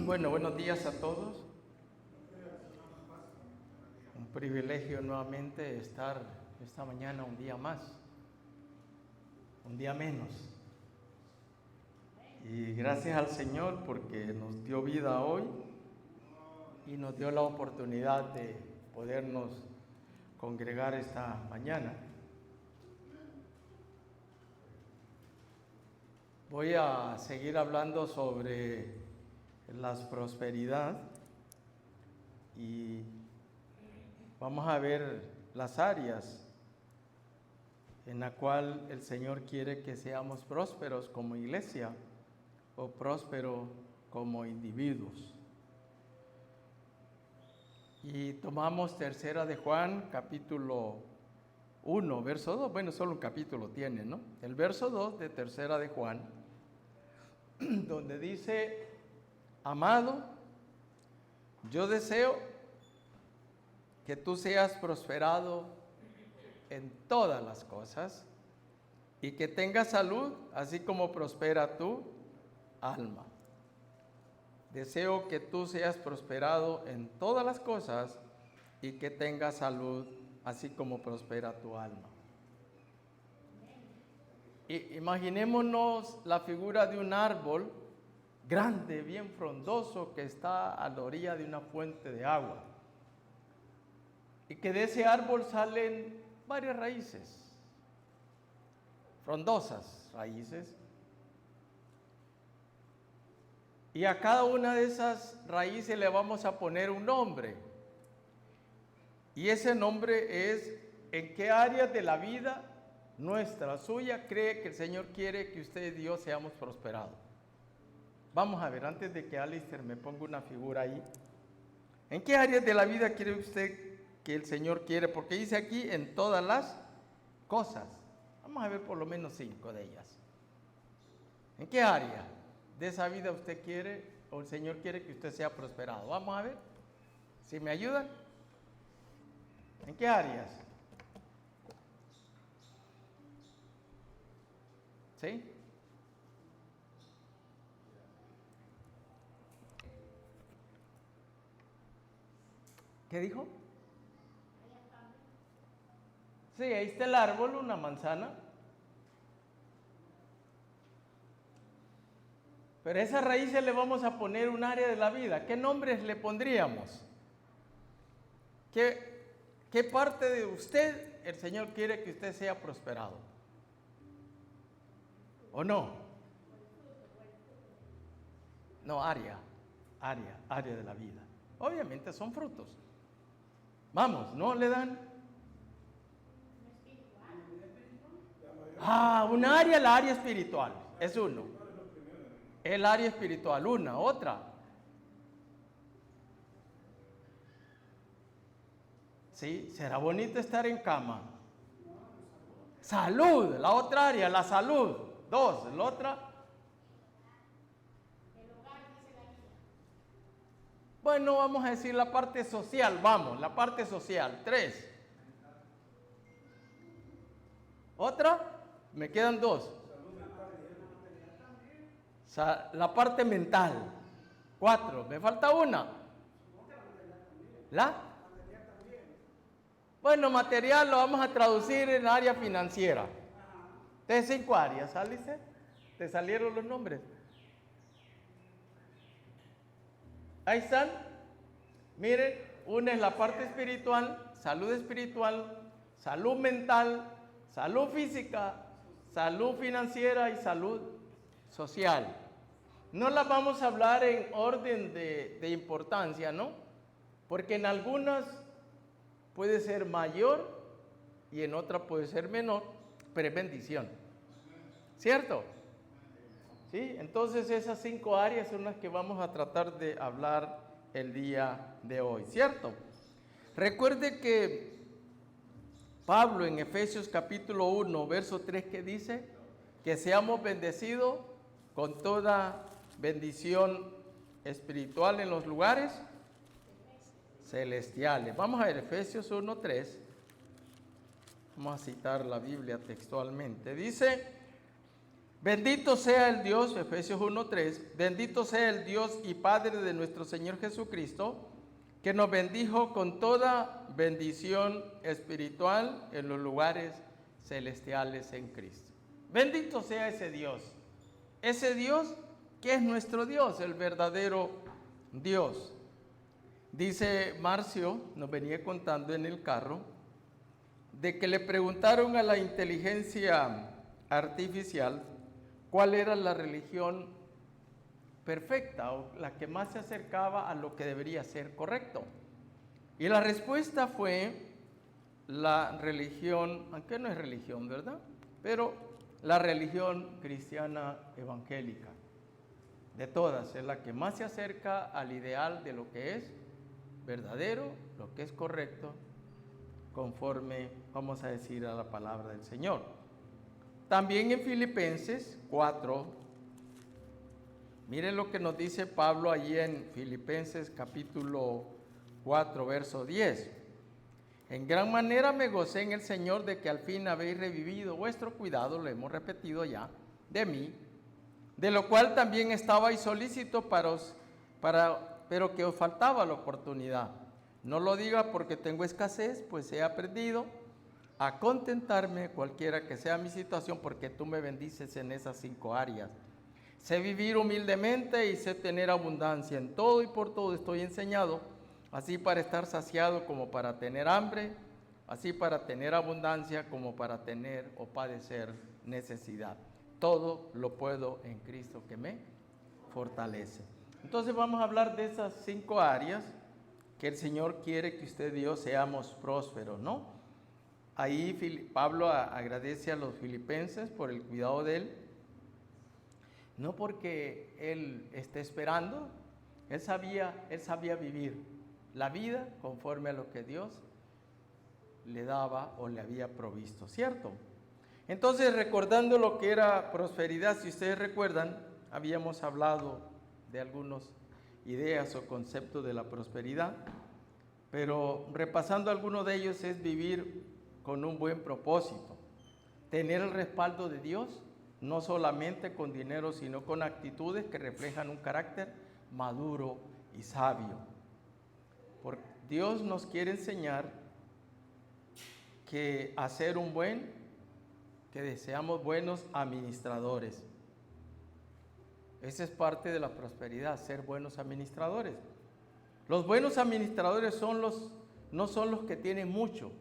Bueno, buenos días a todos. Un privilegio nuevamente estar esta mañana un día más, un día menos. Y gracias al Señor porque nos dio vida hoy y nos dio la oportunidad de podernos congregar esta mañana. Voy a seguir hablando sobre la prosperidad y vamos a ver las áreas en la cual el Señor quiere que seamos prósperos como iglesia o prósperos como individuos. Y tomamos tercera de Juan, capítulo 1, verso 2, bueno, solo un capítulo tiene, ¿no? El verso 2 de tercera de Juan, donde dice: amado, yo deseo que tú seas prosperado en todas las cosas y que tengas salud, así como prospera tu alma. Deseo que tú seas prosperado en todas las cosas y que tengas salud, así como prospera tu alma. Imaginémonos la figura de un árbol grande, bien frondoso, que está a la orilla de una fuente de agua. Y que de ese árbol salen varias raíces, frondosas raíces. Y a cada una de esas raíces le vamos a poner un nombre. Y ese nombre es en qué áreas de la vida nuestra, suya, cree que el Señor quiere que usted y yo seamos prosperados. Vamos a ver, antes de que Alistair me ponga una figura ahí. ¿En qué áreas de la vida cree usted que el Señor quiere? Porque dice aquí en todas las cosas. Vamos a ver por lo menos 5 de ellas. ¿En qué área de esa vida usted quiere o el Señor quiere que usted sea prosperado? Vamos a ver, si me ayudan. ¿En qué áreas? ¿Sí? ¿Qué dijo? Sí, ahí está el árbol, una manzana. Pero a esas raíces le vamos a poner un área de la vida. ¿Qué nombres le pondríamos? ¿Qué parte de usted el Señor quiere que usted sea prosperado? ¿O no? No, área de la vida. Obviamente son frutos. Vamos, ¿no le dan? Un área, la área espiritual, es uno. El área espiritual, una, otra. Sí, será bonito estar en cama. Salud, la otra área, la salud. 2, la otra. Bueno, vamos a decir la parte social, vamos, la parte social. 3. ¿Otra? Me quedan 2. La parte mental. 4. Me falta una. ¿La? Bueno, material lo vamos a traducir en área financiera. De 5 áreas, ¿saliste? ¿Te salieron los nombres? Ahí están. Miren, una es la parte espiritual, salud mental, salud física, salud financiera y salud social. No las vamos a hablar en orden de importancia, ¿no? Porque en algunas puede ser mayor y en otras puede ser menor, pero es bendición. ¿Cierto? ¿Sí? Entonces esas 5 áreas son las que vamos a tratar de hablar el día de hoy, ¿cierto? Recuerde que Pablo en Efesios capítulo 1, verso 3, que dice que seamos bendecidos con toda bendición espiritual en los lugares celestiales. Vamos a ver Efesios 1, 3. Vamos a citar la Biblia textualmente. Dice: Bendito sea el Dios, Efesios 1:3, bendito sea el Dios y Padre de nuestro Señor Jesucristo, que nos bendijo con toda bendición espiritual en los lugares celestiales en Cristo. Bendito sea ese Dios que es nuestro Dios, el verdadero Dios. Dice Marcio, nos venía contando en el carro, de que le preguntaron a la inteligencia artificial cuál era la religión perfecta o la que más se acercaba a lo que debería ser correcto. Y la respuesta fue la religión, aunque no es religión, ¿verdad? Pero la religión cristiana evangélica, de todas, es la que más se acerca al ideal de lo que es verdadero, lo que es correcto, conforme, vamos a decir, a la palabra del Señor. También en Filipenses 4, miren lo que nos dice Pablo allí en Filipenses capítulo 4, verso 10. En gran manera me gocé en el Señor de que al fin habéis revivido vuestro cuidado, lo hemos repetido ya, de mí, de lo cual también estabais solícito pero que os faltaba la oportunidad. No lo diga porque tengo escasez, pues he aprendido a contentarme cualquiera que sea mi situación, porque tú me bendices en esas 5 áreas. Sé vivir humildemente y sé tener abundancia. En todo y por todo estoy enseñado, así para estar saciado como para tener hambre, así para tener abundancia como para tener o padecer necesidad. Todo lo puedo en Cristo que me fortalece. Entonces vamos a hablar de esas 5 áreas que el Señor quiere que usted y yo seamos prósperos, ¿no? Ahí Pablo agradece a los filipenses por el cuidado de él, no porque él esté esperando, él sabía vivir la vida conforme a lo que Dios le daba o le había provisto, ¿cierto? Entonces, recordando lo que era prosperidad, si ustedes recuerdan, habíamos hablado de algunas ideas o conceptos de la prosperidad, pero repasando algunos de ellos es vivir con un buen propósito, tener el respaldo de Dios, no solamente con dinero, sino con actitudes que reflejan un carácter maduro y sabio. Porque Dios nos quiere enseñar que deseamos buenos administradores. Esa es parte de la prosperidad, ser buenos administradores. Los buenos administradores no son los que tienen mucho.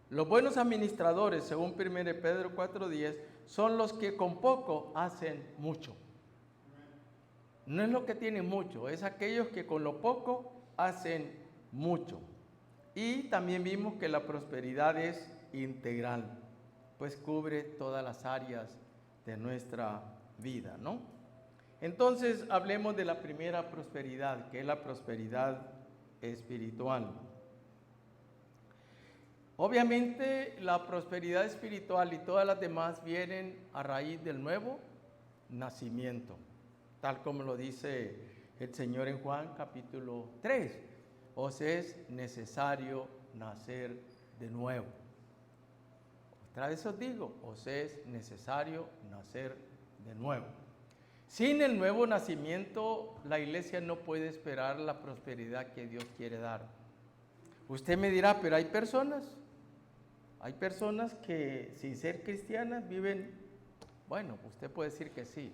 Los buenos administradores, según 1 Pedro 4:10, son los que con poco hacen mucho. No es lo que tienen mucho, es aquellos que con lo poco hacen mucho. Y también vimos que la prosperidad es integral, pues cubre todas las áreas de nuestra vida, ¿no? Entonces, hablemos de la primera prosperidad, que es la prosperidad espiritual. Obviamente, la prosperidad espiritual y todas las demás vienen a raíz del nuevo nacimiento, tal como lo dice el Señor en Juan capítulo 3. Os es necesario nacer de nuevo. Otra vez os digo, os es necesario nacer de nuevo. Sin el nuevo nacimiento, la iglesia no puede esperar la prosperidad que Dios quiere dar. Usted me dirá, pero hay personas que sin ser cristianas viven, bueno, usted puede decir que sí,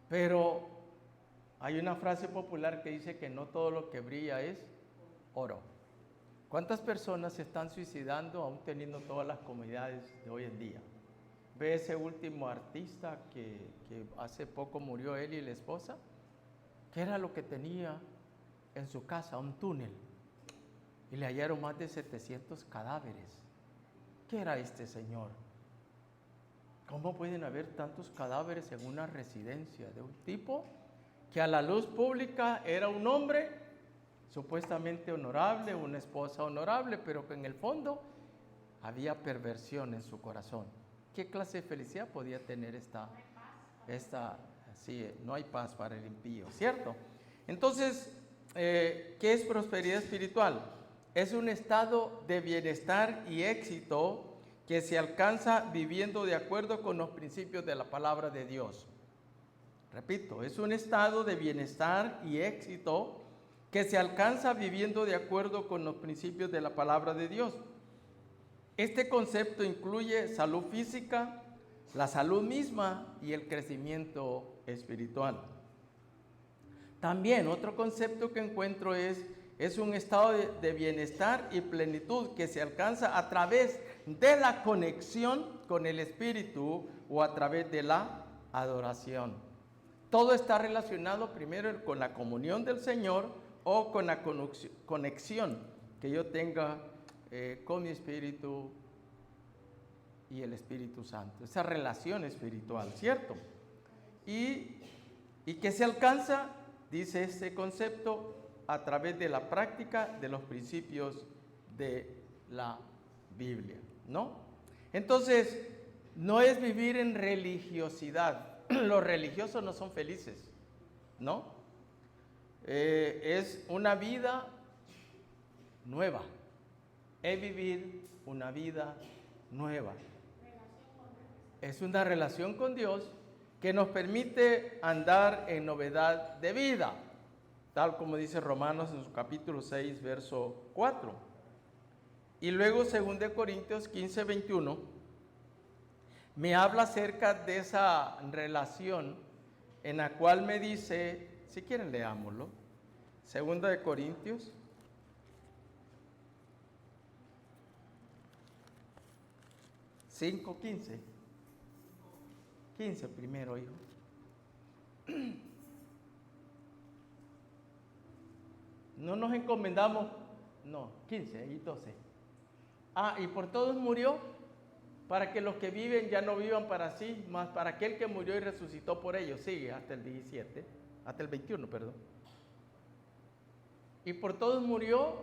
pero hay una frase popular que dice que no todo lo que brilla es oro. ¿Cuántas personas se están suicidando aún teniendo todas las comodidades de hoy en día? Ve ese último artista que hace poco murió él y la esposa, ¿qué era lo que tenía en su casa? Un túnel. Y le hallaron más de 700 cadáveres. ¿Qué era este señor? ¿Cómo pueden haber tantos cadáveres en una residencia de un tipo que a la luz pública era un hombre supuestamente honorable, una esposa honorable, pero que en el fondo había perversión en su corazón? ¿Qué clase de felicidad podía tener esta sí, no hay paz para el impío, ¿cierto? Entonces, ¿qué es prosperidad espiritual? Es un estado de bienestar y éxito que se alcanza viviendo de acuerdo con los principios de la palabra de Dios. Repito, es un estado de bienestar y éxito que se alcanza viviendo de acuerdo con los principios de la palabra de Dios. Este concepto incluye salud física, la salud misma y el crecimiento espiritual. También otro concepto que encuentro es un estado de bienestar y plenitud que se alcanza a través de la conexión con el Espíritu o a través de la adoración. Todo está relacionado primero con la comunión del Señor o con la conexión que yo tenga con mi Espíritu y el Espíritu Santo. Esa relación espiritual, ¿cierto? Y que se alcanza, dice este concepto, a través de la práctica de los principios de la Biblia, ¿no? Entonces, no es vivir en religiosidad. Los religiosos no son felices, ¿no? Es una vida nueva. Es vivir una vida nueva. Es una relación con Dios que nos permite andar en novedad de vida, tal como dice Romanos en su capítulo 6, verso 4. Y luego 2 Corintios 15, 21, me habla acerca de esa relación en la cual me dice, si quieren leámoslo, 2 Corintios 5, 15. 15 primero, hijo. No nos encomendamos, no, 15 y 12. Y por todos murió, para que los que viven ya no vivan para sí, mas para aquel que murió y resucitó por ellos. Sigue hasta el 17, hasta el 21, perdón. Y por todos murió,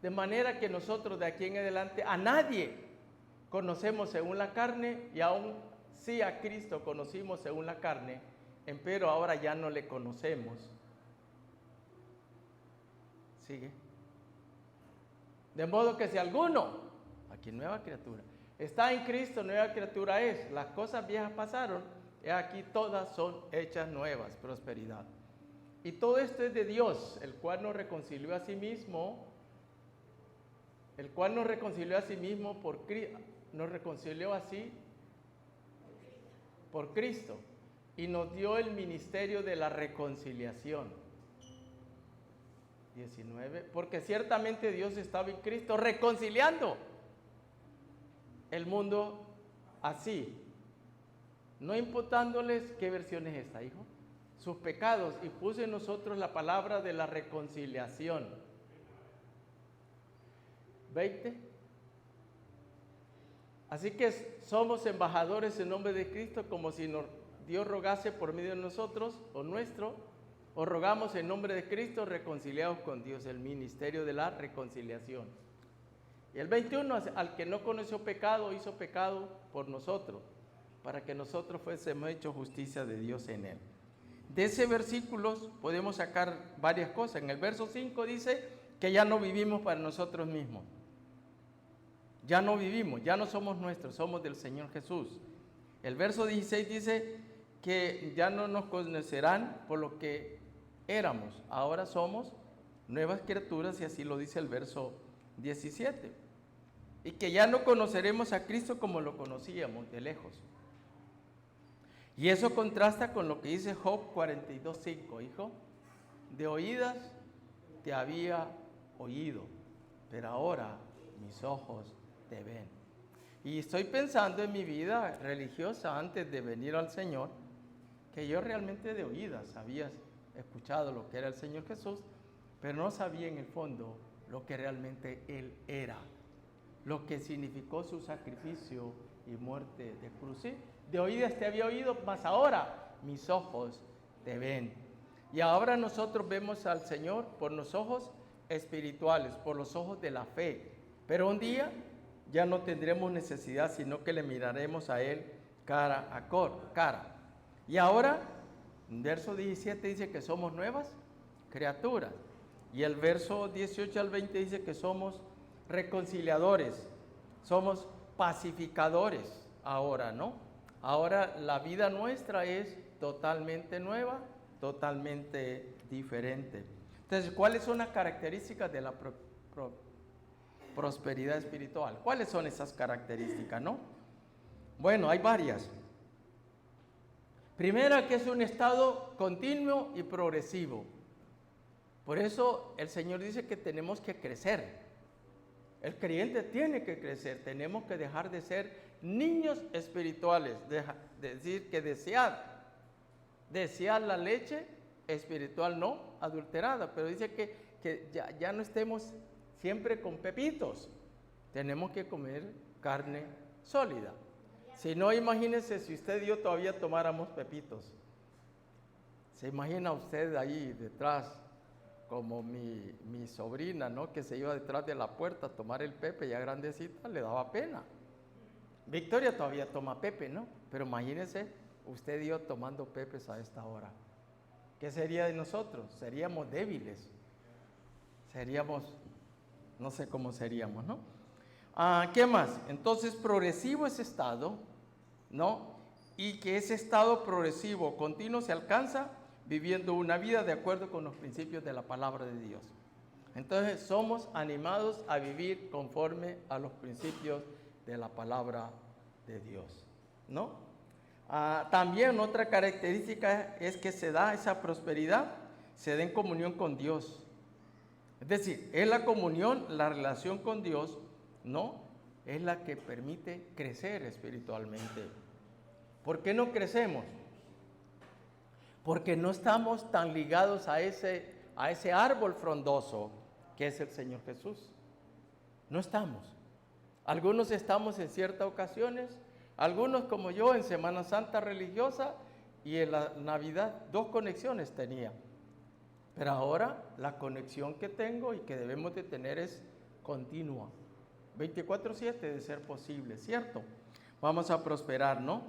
de manera que nosotros de aquí en adelante a nadie conocemos según la carne, y aún sí a Cristo conocimos según la carne, empero ahora ya no le conocemos. Sigue. De modo que si alguno, aquí nueva criatura, está en Cristo, nueva criatura es. Las cosas viejas pasaron, y aquí todas son hechas nuevas, prosperidad. Y todo esto es de Dios, el cual nos reconcilió a sí mismo, nos reconcilió así por Cristo, y nos dio el ministerio de la reconciliación. 19, porque ciertamente Dios estaba en Cristo reconciliando el mundo así, no imputándoles, ¿qué versión es esta, hijo? Sus pecados, y puso en nosotros la palabra de la reconciliación. 20. Así que somos embajadores en nombre de Cristo, como si Dios rogase por medio de nosotros, o rogamos en nombre de Cristo, reconciliados con Dios, el ministerio de la reconciliación. Y el 21, al que no conoció pecado, hizo pecado por nosotros, para que nosotros fuésemos hechos justicia de Dios en él. De ese versículo podemos sacar varias cosas. En el verso 5 dice que ya no vivimos para nosotros mismos. Ya no vivimos, ya no somos nuestros, somos del Señor Jesús. El verso 16 dice que ya no nos conocerán por lo que éramos, ahora somos nuevas criaturas, y así lo dice el verso 17. Y que ya no conoceremos a Cristo como lo conocíamos, de lejos. Y eso contrasta con lo que dice Job 42:5, hijo, de oídas te había oído, pero ahora mis ojos te ven. Y estoy pensando en mi vida religiosa antes de venir al Señor, que yo realmente de oídas había escuchado lo que era el Señor Jesús, pero no sabía en el fondo lo que realmente Él era, lo que significó su sacrificio y muerte de cruz. ¿Sí? De oídas te había oído, mas ahora mis ojos te ven. Y ahora nosotros vemos al Señor por los ojos espirituales, por los ojos de la fe. Pero un día ya no tendremos necesidad, sino que le miraremos a Él cara a cara. Y ahora, en verso 17 dice que somos nuevas criaturas. Y el verso 18 al 20 dice que somos reconciliadores, somos pacificadores ahora, ¿no? Ahora la vida nuestra es totalmente nueva, totalmente diferente. Entonces, ¿cuáles son las características de la prosperidad espiritual? ¿Cuáles son esas características, no? Bueno, hay varias. Primera, que es un estado continuo y progresivo. Por eso el Señor dice que tenemos que crecer. El creyente tiene que crecer. Tenemos que dejar de ser niños espirituales. Decir que desear la leche espiritual no adulterada. Pero dice que ya no estemos siempre con pepitos. Tenemos que comer carne sólida. Si no, imagínese si usted y yo todavía tomáramos pepitos. ¿Se imagina usted ahí detrás, como mi sobrina, ¿no? Que se iba detrás de la puerta a tomar el pepe, ya grandecita, le daba pena. Victoria todavía toma pepe, ¿no? Pero imagínese usted y yo tomando pepes a esta hora. ¿Qué sería de nosotros? Seríamos débiles. Seríamos, no sé cómo seríamos, ¿no? ¿Qué más? Entonces, progresivo ese estado, ¿no? Y que ese estado progresivo continuo se alcanza viviendo una vida de acuerdo con los principios de la palabra de Dios. Entonces, somos animados a vivir conforme a los principios de la palabra de Dios, ¿no? También otra característica es que se da esa prosperidad, se da en comunión con Dios. Es decir, es la comunión, la relación con Dios, ¿no? Es la que permite crecer espiritualmente. ¿Por qué no crecemos? Porque no estamos tan ligados a ese árbol frondoso que es el Señor Jesús. No estamos. Algunos estamos en ciertas ocasiones, algunos como yo en Semana Santa religiosa y en la Navidad 2 conexiones tenía. Pero ahora la conexión que tengo y que debemos de tener es continua. 24/7 de ser posible, ¿cierto? Vamos a prosperar, ¿no?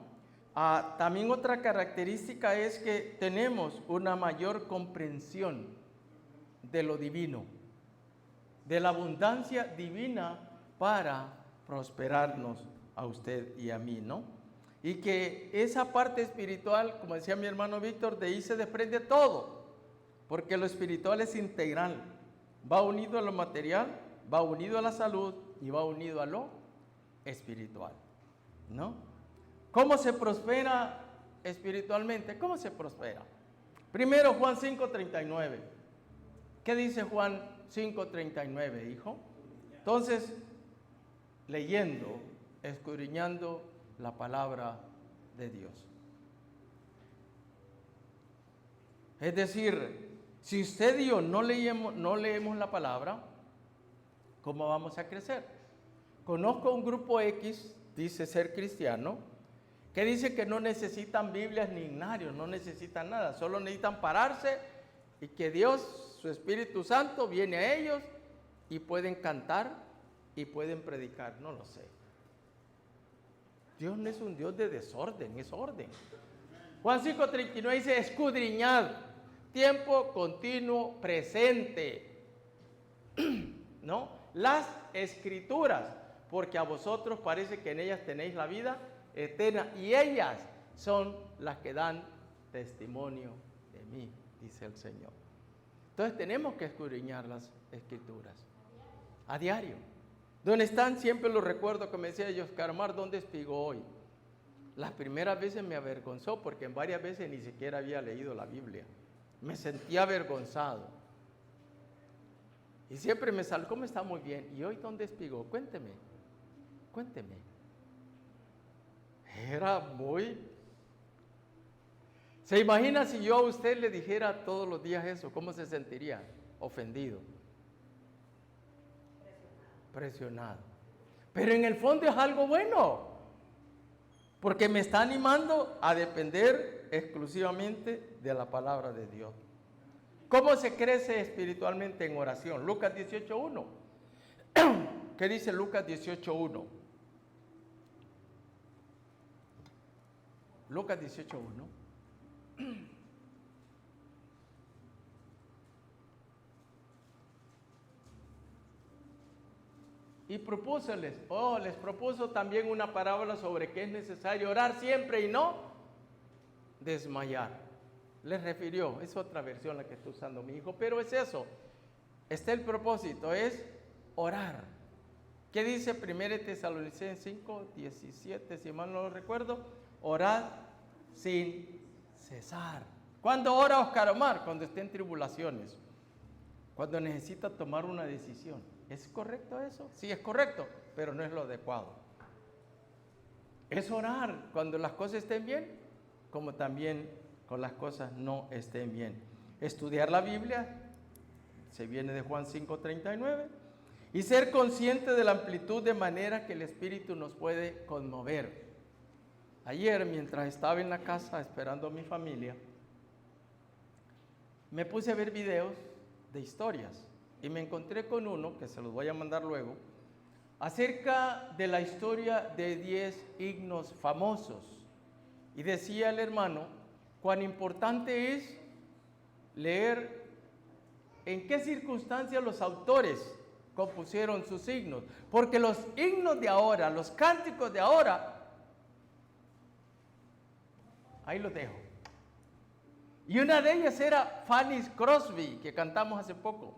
También otra característica es que tenemos una mayor comprensión de lo divino, de la abundancia divina para prosperarnos a usted y a mí, ¿no? Y que esa parte espiritual, como decía mi hermano Víctor, de ahí se desprende todo. Porque lo espiritual es integral, va unido a lo material, va unido a la salud y va unido a lo espiritual, ¿no? ¿Cómo se prospera espiritualmente? ¿Cómo se prospera? Primero Juan 5:39. ¿Qué dice Juan 5:39, hijo? Entonces, leyendo, escudriñando la palabra de Dios. Es decir, si usted y yo no leemos la palabra, ¿cómo vamos a crecer? Conozco un grupo X, dice ser cristiano, que dice que no necesitan Biblias ni himnarios, no necesitan nada, solo necesitan pararse y que Dios, su Espíritu Santo, viene a ellos y pueden cantar y pueden predicar, no lo sé. Dios no es un Dios de desorden, es orden. Juan 5:39 dice, escudriñad, tiempo continuo presente, ¿no? Las escrituras, porque a vosotros parece que en ellas tenéis la vida eterna y ellas son las que dan testimonio de mí, dice el Señor. Entonces tenemos que escudriñar las escrituras a diario. ¿Dónde están? Siempre los recuerdo que me decía Oscar Omar, ¿dónde espigó hoy? Las primeras veces me avergonzó porque en varias veces ni siquiera había leído la Biblia. Me sentía avergonzado. Y siempre me salió, ¿cómo está? Muy bien. ¿Y hoy dónde espigó? Cuénteme. Era muy... ¿Se imagina si yo a usted le dijera todos los días eso? ¿Cómo se sentiría? Ofendido. Presionado. Pero en el fondo es algo bueno. Porque me está animando a depender exclusivamente de la palabra de Dios. ¿Cómo se crece espiritualmente en oración? Lucas 18:1. ¿Qué dice Lucas 18:1? Lucas 18:1. Y les propuso también una parábola sobre que es necesario orar siempre y no desmayar. Les refirió, es otra versión la que está usando mi hijo, pero es eso. Este es el propósito, es orar. ¿Qué dice 1 Tesalonicenses 5, 17, si mal no lo recuerdo? Orad sin cesar. ¿Cuándo ora Oscar Omar? Cuando esté en tribulaciones, cuando necesita tomar una decisión. ¿Es correcto eso? Sí, es correcto, pero no es lo adecuado. Es orar cuando las cosas estén bien, como también cuando las cosas no estén bien. Estudiar la Biblia, se viene de Juan 5:39, y ser consciente de la amplitud de manera que el Espíritu nos puede conmover. Ayer, mientras estaba en la casa esperando a mi familia, me puse a ver videos de historias y me encontré con uno, que se los voy a mandar luego, acerca de la historia de 10 himnos famosos. Y decía el hermano cuán importante es leer en qué circunstancias los autores compusieron sus himnos, porque los himnos de ahora, los cánticos de ahora, ahí los dejo. Y una de ellas era Fanny Crosby, que cantamos hace poco.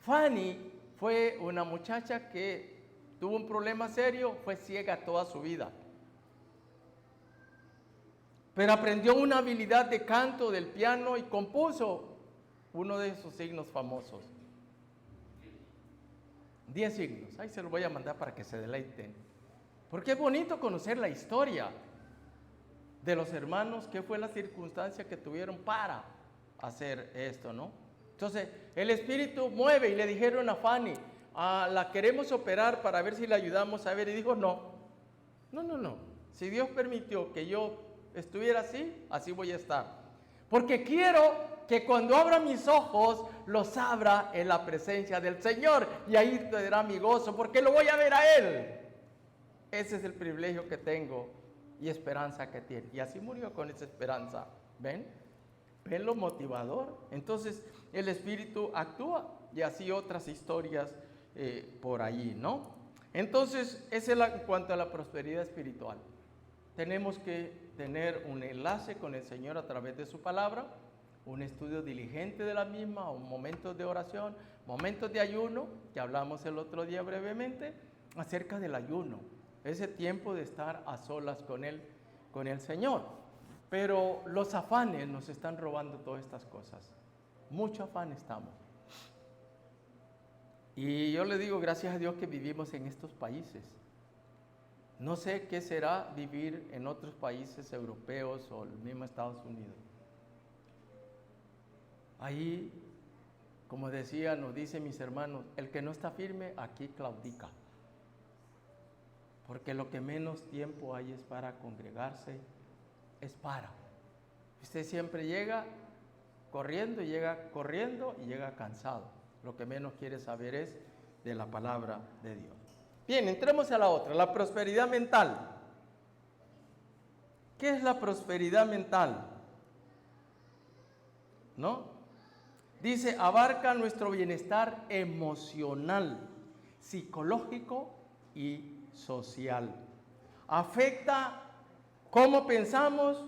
Fanny fue una muchacha que tuvo un problema serio, fue ciega toda su vida. Pero aprendió una habilidad de canto del piano y compuso uno de esos himnos famosos. 10 himnos, ahí se los voy a mandar para que se deleiten. Porque es bonito conocer la historia de los hermanos, qué fue la circunstancia que tuvieron para hacer esto, ¿no? Entonces, el Espíritu mueve y le dijeron a Fanny, la queremos operar para ver si la ayudamos a ver. Y dijo, no. Si Dios permitió que yo estuviera así, así voy a estar. Porque quiero que cuando abra mis ojos, los abra en la presencia del Señor. Y ahí tendrá mi gozo, porque lo voy a ver a Él. Ese es el privilegio que tengo y esperanza que tiene. Y así murió con esa esperanza. ¿Ven? ¿Ven lo motivador? Entonces, el Espíritu actúa y así otras historias por allí, ¿no? Entonces, esa es en cuanto a la prosperidad espiritual. Tenemos que tener un enlace con el Señor a través de su palabra, un estudio diligente de la misma, un momento de oración, momentos de ayuno, que hablamos el otro día brevemente, acerca del ayuno, ese tiempo de estar a solas con el Señor. Pero los afanes nos están robando todas estas cosas. Mucho afán estamos. Y yo le digo, gracias a Dios que vivimos en estos países. No sé qué será vivir en otros países europeos o el mismo Estados Unidos. Ahí, como decía, nos dicen mis hermanos, el que no está firme aquí claudica. Porque lo que menos tiempo hay es para congregarse, es para. Usted siempre llega corriendo y llega cansado. Lo que menos quiere saber es de la palabra de Dios. Bien, entremos a la otra, la prosperidad mental. ¿Qué es la prosperidad mental? ¿No? Dice, abarca nuestro bienestar emocional, psicológico y social. Afecta cómo pensamos,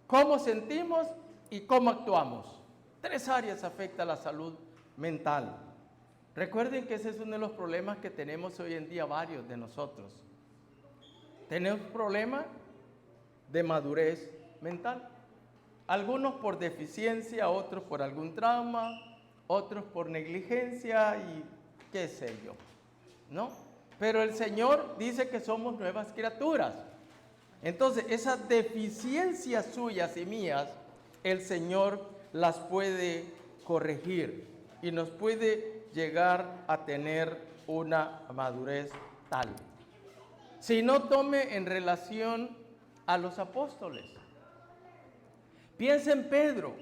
cómo sentimos y cómo actuamos. 3 áreas afecta la salud mental. Recuerden que ese es uno de los problemas que tenemos hoy en día varios de nosotros. Tenemos problemas de madurez mental. Algunos por deficiencia, otros por algún trauma, otros por negligencia y qué sé yo, ¿no? Pero el Señor dice que somos nuevas criaturas. Entonces, esas deficiencias suyas y mías, el Señor las puede corregir y nos puede llegar a tener una madurez tal. Si no, tome en relación a los apóstoles. Piensen en Pedro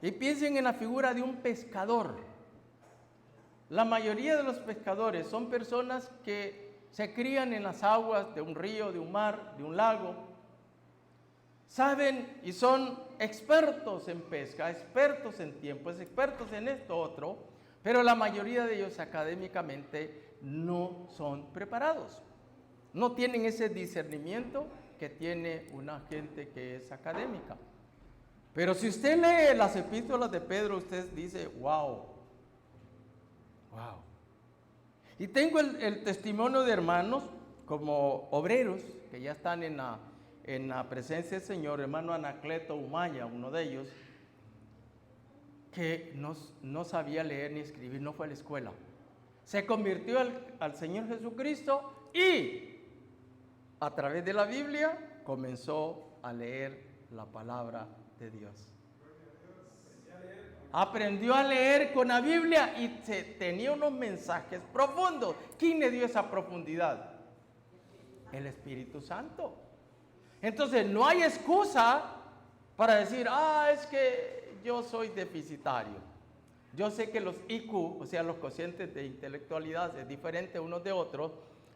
y piensen en la figura de un pescador. La mayoría de los pescadores son personas que se crían en las aguas de un río, de un mar, de un lago. Saben y son expertos en pesca, expertos en tiempos, expertos en esto otro, Pero la mayoría de ellos académicamente no son preparados. No tienen ese discernimiento que tiene una gente que es académica. Pero si usted lee las epístolas de Pedro, usted dice, wow, wow. Y tengo el testimonio de hermanos como obreros que ya están en la presencia del Señor, hermano Anacleto Umaya, uno de ellos, que no sabía leer ni escribir, no fue a la escuela. Se convirtió al Señor Jesucristo y a través de la Biblia comenzó a leer la palabra de Dios. Aprendió a leer con la Biblia y tenía unos mensajes profundos. ¿Quién le dio esa profundidad? El Espíritu Santo. Entonces no hay excusa para decir, es que yo soy deficitario. Yo sé que los IQ, o sea, los cocientes de intelectualidad es diferente unos de otros,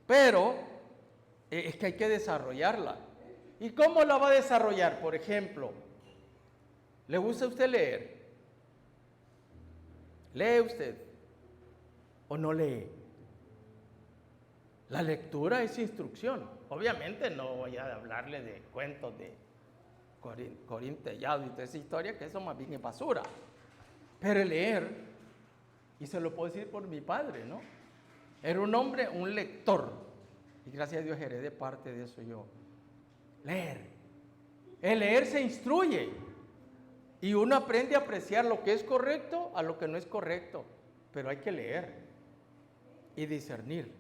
pero es que hay que desarrollarla. ¿Y cómo la va a desarrollar? Por ejemplo, ¿le gusta a usted leer? ¿Lee usted o no lee? La lectura es instrucción. Obviamente no voy a hablarle de cuentos de Corín Tellado y toda esa historia, que eso más bien es basura. Pero leer, y se lo puedo decir por mi padre, ¿no? Era un hombre, un lector. Y gracias a Dios heredé parte de eso yo. Leer. El leer se instruye. Y uno aprende a apreciar lo que es correcto a lo que no es correcto. Pero hay que leer y discernir.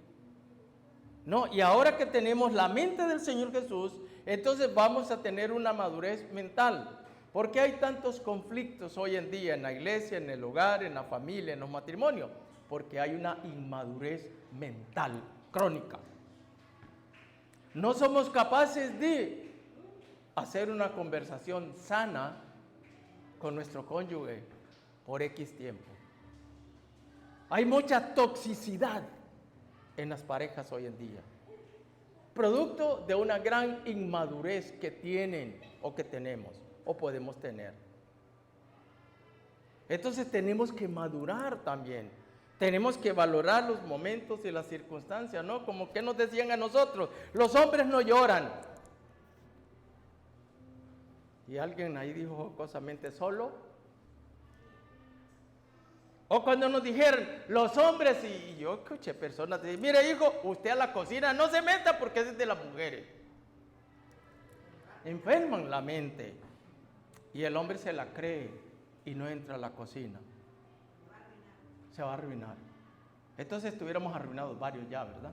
No, y ahora que tenemos la mente del Señor Jesús, entonces vamos a tener una madurez mental. ¿Por qué hay tantos conflictos hoy en día en la iglesia, en el hogar, en la familia, en los matrimonios? Porque hay una inmadurez mental crónica. No somos capaces de hacer una conversación sana con nuestro cónyuge por X tiempo. Hay mucha toxicidad en las parejas hoy en día, producto de una gran inmadurez que tienen o que tenemos o podemos tener. Entonces tenemos que madurar también, tenemos que valorar los momentos y las circunstancias, ¿no? Como que nos decían a nosotros, los hombres no lloran. Y alguien ahí dijo jocosamente, ¿solo? O cuando nos dijeron, los hombres, y yo escuché personas decir, mire hijo, usted a la cocina no se meta porque es de las mujeres. Enferman la mente. Y el hombre se la cree y no entra a la cocina. Se va a arruinar. Entonces estuviéramos arruinados varios ya, ¿verdad?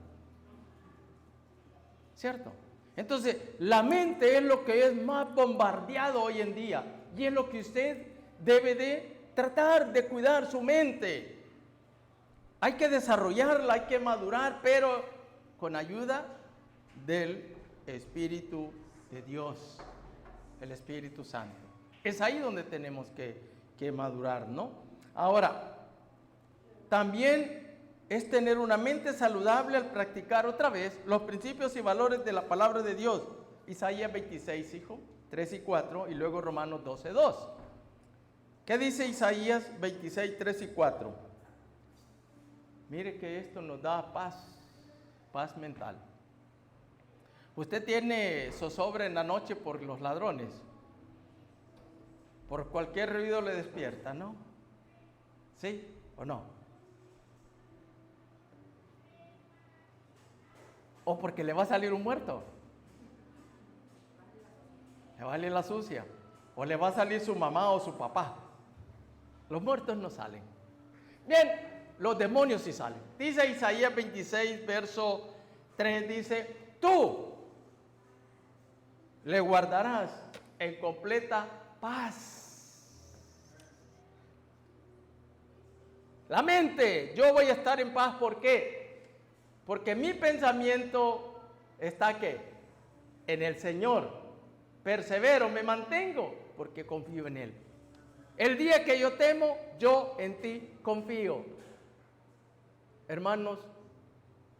¿Cierto? Entonces, la mente es lo que es más bombardeado hoy en día. Y es lo que usted debe de tratar de cuidar su mente. Hay que desarrollarla, hay que madurar, pero con ayuda del Espíritu de Dios, el Espíritu Santo. Es ahí donde tenemos que madurar, ¿no? Ahora, también es tener una mente saludable al practicar otra vez los principios y valores de la palabra de Dios. Isaías 26, hijo, 3 y 4, y luego Romanos 12, 2. ¿Qué dice Isaías 26, 3 y 4? Mire que esto nos da paz mental. Usted tiene zozobra en la noche por los ladrones. Por cualquier ruido le despierta, ¿no? ¿Sí o no? O porque le va a salir un muerto. Le va a salir la sucia. O le va a salir su mamá o su papá. Los muertos no salen. Bien, los demonios sí salen. Dice Isaías 26, verso 3, dice, tú le guardarás en completa paz. La mente, yo voy a estar en paz, ¿por qué? Porque mi pensamiento está ¿qué? En el Señor. Persevero, me mantengo, porque confío en Él. El día que yo temo, yo en ti confío. Hermanos,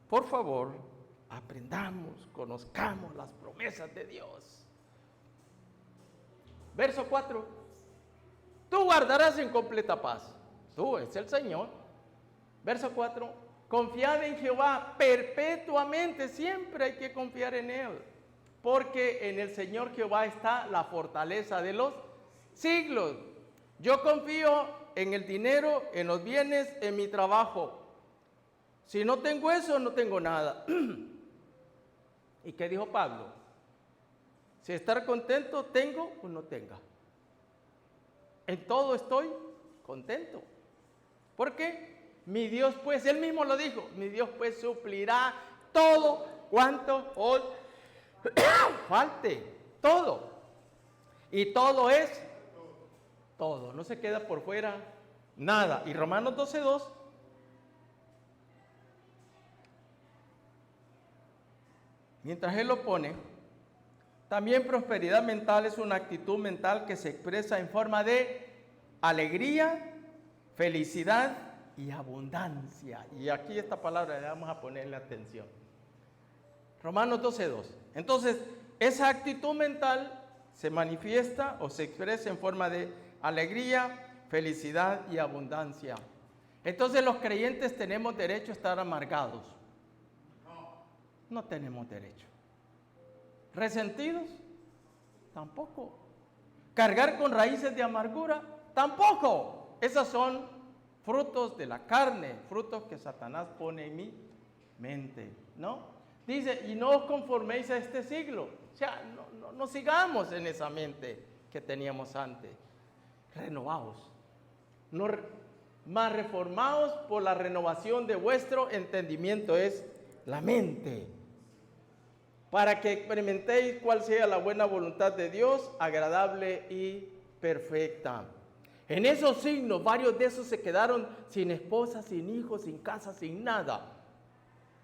por favor, aprendamos, conozcamos las promesas de Dios. Verso 4. Tú guardarás en completa paz. Tú, es el Señor. Verso 4, confiad en Jehová perpetuamente, siempre hay que confiar en Él, porque en el Señor Jehová está la fortaleza de los siglos. Yo confío en el dinero, en los bienes, en mi trabajo. Si no tengo eso, no tengo nada. ¿Y qué dijo Pablo? Si estar contento tengo o no tenga. En todo estoy contento. ¿Por qué? Mi Dios pues, Él mismo lo dijo, mi Dios pues suplirá todo cuanto os falte. Todo. Y todo es todo. No se queda por fuera nada. Y Romanos 12:2. Mientras él lo pone, también prosperidad mental es una actitud mental que se expresa en forma de alegría, felicidad y abundancia. Y aquí esta palabra le vamos a ponerle atención. Romanos 12:2. Entonces, esa actitud mental se manifiesta o se expresa en forma de alegría, felicidad y abundancia. Entonces, los creyentes tenemos derecho a estar amargados. No tenemos derecho. ¿Resentidos? Tampoco. ¿Cargar con raíces de amargura? Tampoco. Esos son frutos de la carne, frutos que Satanás pone en mi mente, ¿no? Dice, y no os conforméis a este siglo. O sea, no sigamos en esa mente que teníamos antes. Renovaos. Más reformaos por la renovación de vuestro entendimiento, es la mente, para que experimentéis cuál sea la buena voluntad de Dios, agradable y perfecta. En esos signos, varios de esos se quedaron sin esposa, sin hijos, sin casa, sin nada.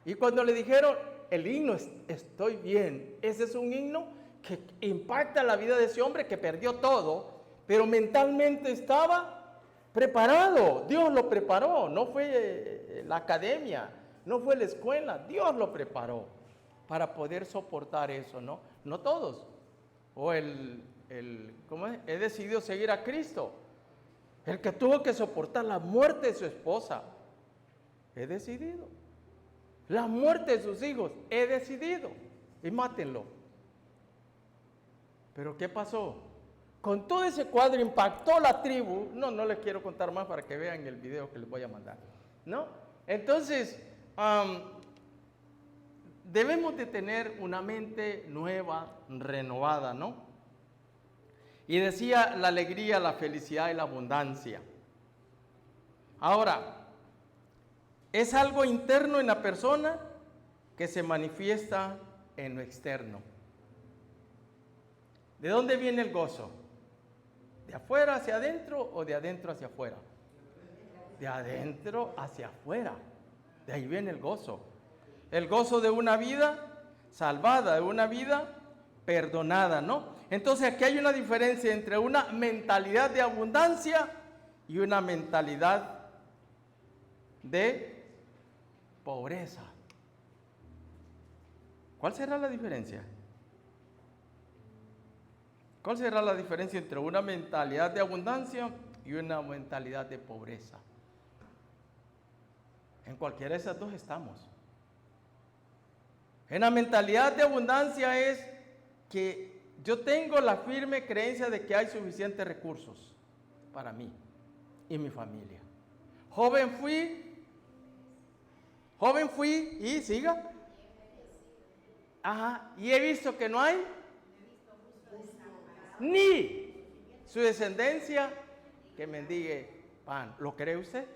Y cuando le dijeron, el himno estoy bien, ese es un himno que impacta la vida de ese hombre que perdió todo, pero mentalmente estaba preparado. Dios lo preparó, no fue la academia, no fue la escuela, Dios lo preparó para poder soportar eso, ¿no? No todos. O ¿cómo es? He decidido seguir a Cristo. El que tuvo que soportar la muerte de su esposa, he decidido. La muerte de sus hijos, he decidido. Y mátenlo. Pero ¿qué pasó? Con todo ese cuadro impactó la tribu. No les quiero contar más para que vean el video que les voy a mandar, ¿no? Entonces, debemos de tener una mente nueva, renovada, ¿no? Y decía la alegría, la felicidad y la abundancia. Ahora, es algo interno en la persona que se manifiesta en lo externo. ¿De dónde viene el gozo? ¿De afuera hacia adentro o de adentro hacia afuera? De adentro hacia afuera. De ahí viene el gozo. El gozo de una vida salvada, de una vida perdonada, ¿no? Entonces aquí hay una diferencia entre una mentalidad de abundancia y una mentalidad de pobreza. ¿Cuál será la diferencia? ¿Cuál será la diferencia entre una mentalidad de abundancia y una mentalidad de pobreza? En cualquiera de esas dos estamos. En la mentalidad de abundancia es que yo tengo la firme creencia de que hay suficientes recursos para mí y mi familia. Joven fui y siga. Ajá, y he visto que no hay ni su descendencia que mendigue pan. ¿Lo cree usted?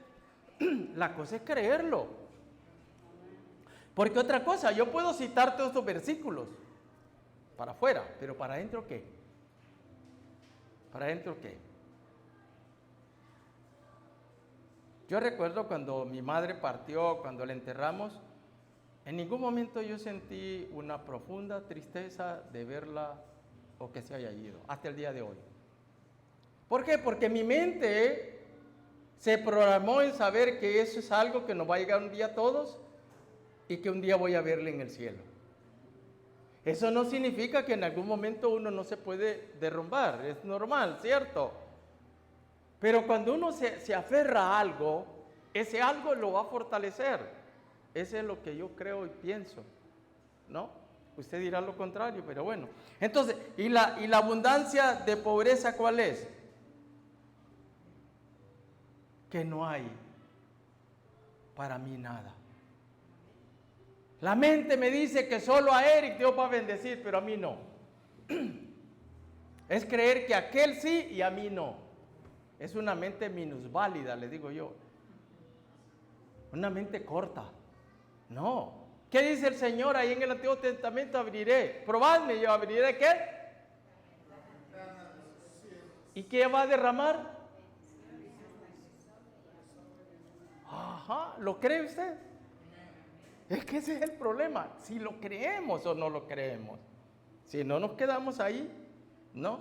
La cosa es creerlo. Porque otra cosa, yo puedo citar todos estos versículos para afuera, pero para adentro ¿qué? ¿Para adentro qué? Yo recuerdo cuando mi madre partió, cuando la enterramos, en ningún momento yo sentí una profunda tristeza de verla o que se haya ido, hasta el día de hoy. ¿Por qué? Porque mi mente se programó en saber que eso es algo que nos va a llegar un día a todos y que un día voy a verle en el cielo. Eso no significa que en algún momento uno no se puede derrumbar, es normal, ¿cierto? Pero cuando uno se aferra a algo, ese algo lo va a fortalecer. Eso es lo que yo creo y pienso, ¿no? Usted dirá lo contrario, pero bueno. Entonces, ¿y la abundancia de pobreza cuál es? Que no hay para mí nada. La mente me dice que solo a Eric Dios va a bendecir, pero a mí no. Es creer que aquel sí y a mí no. Es una mente minusválida, le digo yo. Una mente corta. No. ¿Qué dice el Señor ahí en el Antiguo Testamento? Abriré. Probadme, yo abriré ¿qué? ¿Y qué va a derramar? Ajá, ¿lo cree usted? Es que ese es el problema, si lo creemos o no lo creemos. Si no nos quedamos ahí, ¿no?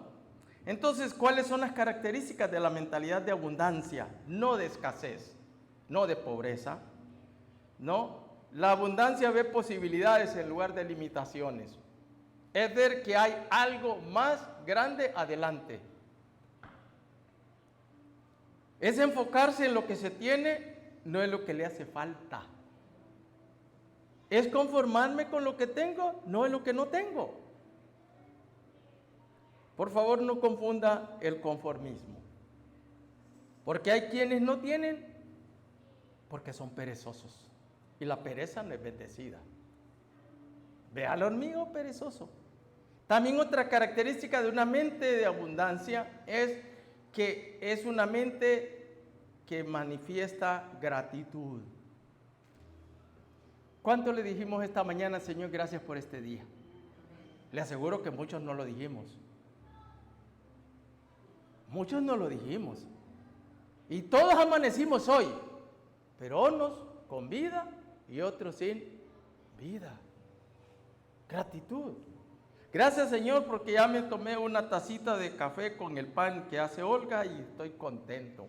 Entonces, ¿cuáles son las características de la mentalidad de abundancia? No de escasez, no de pobreza, ¿no? La abundancia ve posibilidades en lugar de limitaciones. Es ver que hay algo más grande adelante. Es enfocarse en lo que se tiene, no en lo que le hace falta. Es conformarme con lo que tengo, no en lo que no tengo. Por favor, no confunda el conformismo. Porque hay quienes no tienen porque son perezosos. Y la pereza no es bendecida. Ve al hormigo perezoso. También otra característica de una mente de abundancia es que es una mente que manifiesta gratitud. ¿Cuánto le dijimos esta mañana, Señor, gracias por este día? Le aseguro que muchos no lo dijimos. Muchos no lo dijimos. Y todos amanecimos hoy, pero unos con vida y otros sin vida. Gratitud. Gracias, Señor, porque ya me tomé una tacita de café con el pan que hace Olga y estoy contento.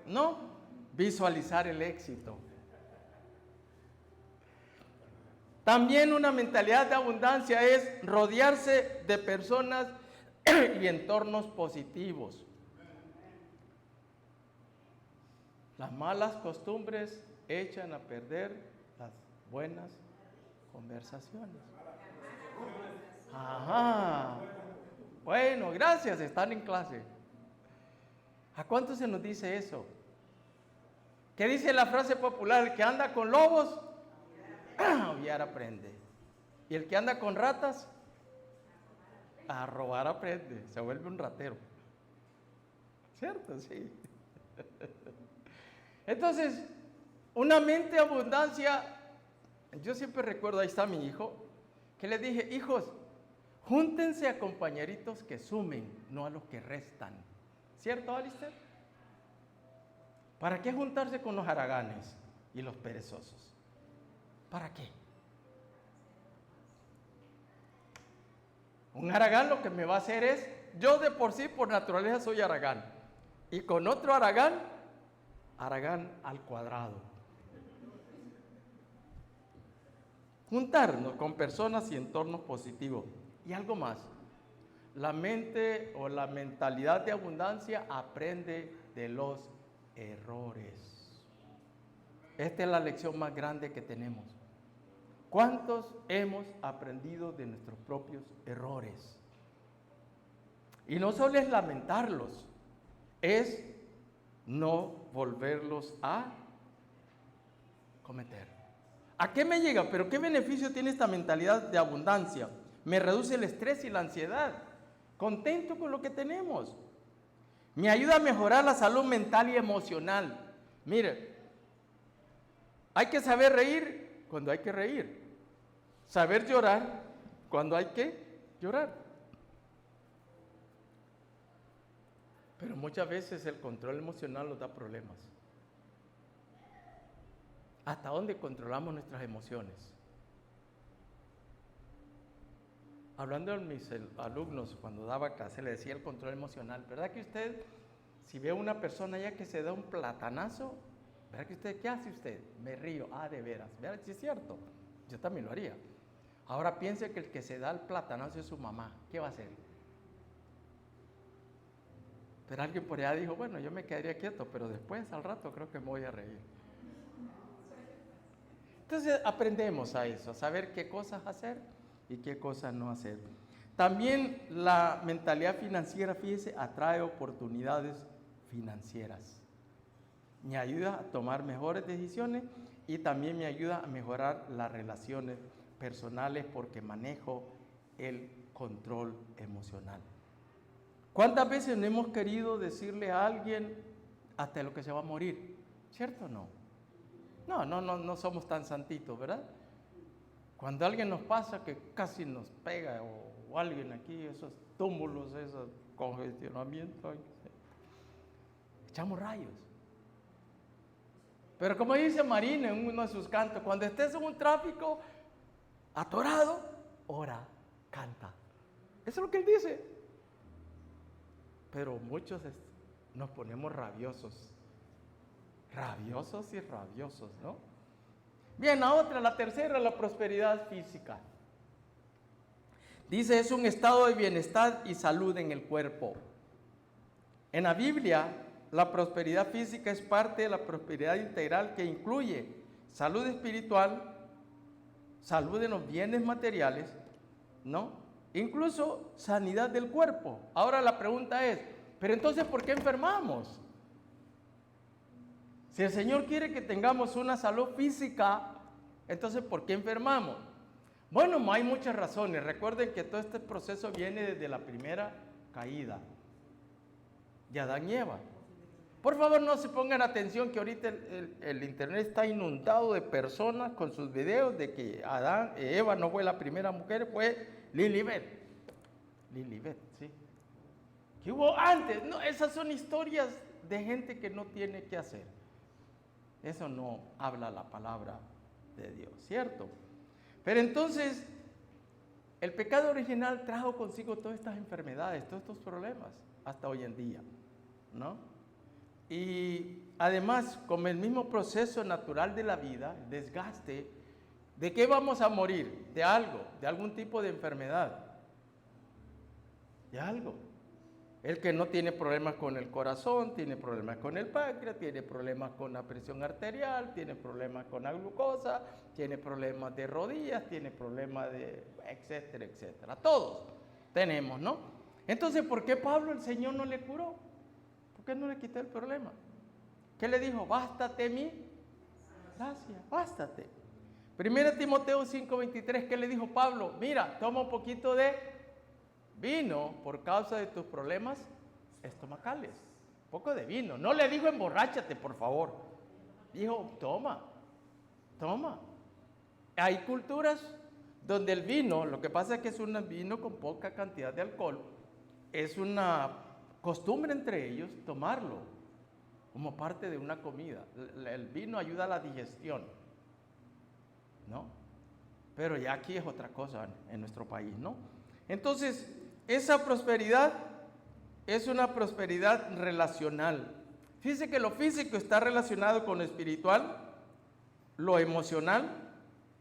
¿No? Visualizar el éxito. También una mentalidad de abundancia es rodearse de personas y entornos positivos. Las malas costumbres echan a perder las buenas conversaciones. Ajá. Bueno, gracias, están en clase. ¿A cuánto se nos dice eso? ¿Qué dice la frase popular? El que anda con lobos, aullar aprende. Y el que anda con ratas, a robar aprende. Se vuelve un ratero. ¿Cierto? Sí. Entonces, una mente de abundancia, yo siempre recuerdo, ahí está mi hijo, que le dije, hijos, júntense a compañeritos que sumen, no a los que restan. ¿Cierto, Alistair? ¿Para qué juntarse con los haraganes y los perezosos? ¿Para qué? Un haragán lo que me va a hacer es, yo de por sí, por naturaleza, soy haragán. Y con otro haragán al cuadrado. Juntarnos con personas y entornos positivos. Y algo más, la mente o la mentalidad de abundancia aprende de los errores. Esta es la lección más grande que tenemos. ¿Cuántos hemos aprendido de nuestros propios errores? Y no solo es lamentarlos, es no volverlos a cometer. ¿A qué me llega? ¿Pero qué beneficio tiene esta mentalidad de abundancia? Me reduce el estrés y la ansiedad. Contento con lo que tenemos. Me ayuda a mejorar la salud mental y emocional. Mire, hay que saber reír cuando hay que reír. Saber llorar cuando hay que llorar. Pero muchas veces el control emocional nos da problemas. ¿Hasta dónde controlamos nuestras emociones? Hablando de mis alumnos, cuando daba clase, le decía el control emocional. ¿Verdad que usted, si ve a una persona ya que se da un platanazo, ¿verdad que usted, qué hace usted? Me río, de veras, ¿verdad? Sí es cierto, yo también lo haría. Ahora piense que el que se da el platanazo es su mamá, ¿qué va a hacer? Pero alguien por allá dijo, bueno, yo me quedaría quieto, pero después al rato creo que me voy a reír. Entonces aprendemos a eso, a saber qué cosas hacer y qué cosas no hacer. También la mentalidad financiera, fíjese, atrae oportunidades financieras. Me ayuda a tomar mejores decisiones y también me ayuda a mejorar las relaciones personales porque manejo el control emocional. ¿Cuántas veces no hemos querido decirle a alguien hasta lo que se va a morir? ¿Cierto o no? No somos tan santitos, ¿verdad? Cuando alguien nos pasa que casi nos pega o alguien aquí, esos túmulos, esos congestionamientos, echamos rayos. Pero como dice Marina en uno de sus cantos, cuando estés en un tráfico atorado, ora, canta. Eso es lo que él dice. Pero muchos nos ponemos rabiosos. Rabiosos y rabiosos, ¿no? Bien, la tercera, la prosperidad física. Dice, es un estado de bienestar y salud en el cuerpo. En la Biblia, la prosperidad física es parte de la prosperidad integral que incluye salud espiritual, salud en los bienes materiales, ¿no? Incluso sanidad del cuerpo. Ahora la pregunta es, ¿pero entonces por qué enfermamos? Si el Señor quiere que tengamos una salud física, entonces ¿por qué enfermamos? Bueno, hay muchas razones. Recuerden que todo este proceso viene desde la primera caída de Adán y Eva. Por favor, no se pongan atención que ahorita el internet está inundado de personas con sus videos de que Eva no fue la primera mujer, fue Lilibet. Lilibet, sí. ¿Qué hubo antes? No, esas son historias de gente que no tiene que hacer. Eso no habla la palabra de Dios, ¿cierto? Pero entonces, el pecado original trajo consigo todas estas enfermedades, todos estos problemas, hasta hoy en día, ¿no? Y además, como el mismo proceso natural de la vida, el desgaste, ¿de qué vamos a morir? De algo, de algún tipo de enfermedad. De algo. El que no tiene problemas con el corazón, tiene problemas con el páncreas, tiene problemas con la presión arterial, tiene problemas con la glucosa, tiene problemas de rodillas, tiene problemas de etcétera, etcétera. Todos tenemos, ¿no? Entonces, ¿por qué Pablo el Señor no le curó? ¿Por qué no le quitó el problema? ¿Qué le dijo? Bástate mi gracia, bástate. 1 Timoteo 5:23, ¿qué le dijo Pablo? Mira, toma un poquito de vino por causa de tus problemas estomacales. Un poco de vino. No le dijo emborráchate, por favor. Dijo, toma. Hay culturas donde el vino, lo que pasa es que es un vino con poca cantidad de alcohol. Es una costumbre entre ellos tomarlo como parte de una comida. El vino ayuda a la digestión, ¿no? Pero ya aquí es otra cosa en nuestro país, ¿no? Entonces, esa prosperidad es una prosperidad relacional. Fíjese que lo físico está relacionado con lo espiritual, lo emocional,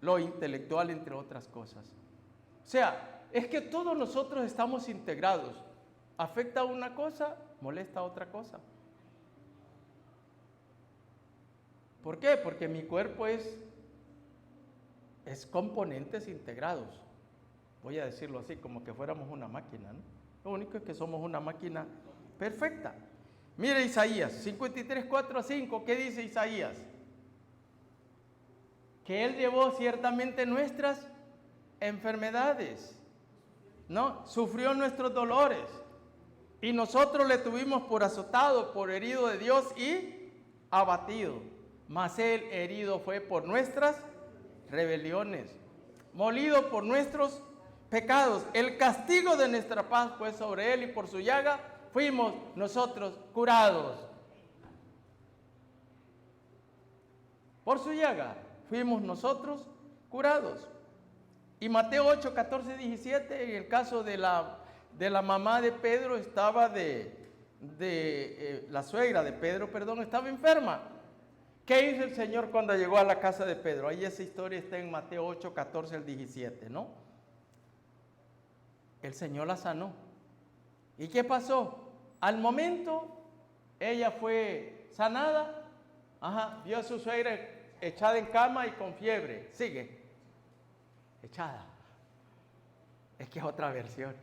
lo intelectual, entre otras cosas. O sea, es que todos nosotros estamos integrados. Afecta una cosa, molesta otra cosa. ¿Por qué? Porque mi cuerpo es componentes integrados. Voy a decirlo así, como que fuéramos una máquina, ¿no? Lo único es que somos una máquina perfecta. Mire Isaías 53, 4 a 5, ¿qué dice Isaías? Que Él llevó ciertamente nuestras enfermedades, ¿no? Sufrió nuestros dolores y nosotros le tuvimos por azotado, por herido de Dios y abatido. Mas Él herido fue por nuestras rebeliones, molido por nuestros pecados. El castigo de nuestra paz fue sobre Él y por su llaga fuimos nosotros curados. Por su llaga fuimos nosotros curados. Y Mateo 8, 14, 17, en el caso de la mamá de Pedro, estaba la suegra de Pedro, estaba enferma. ¿Qué hizo el Señor cuando llegó a la casa de Pedro? Ahí esa historia está en Mateo 8, 14 al 17, ¿no? El Señor la sanó. ¿Y qué pasó? al momento, ella fue sanada, vio a su suegra echada en cama y con fiebre, sigue, echada, es que es otra versión.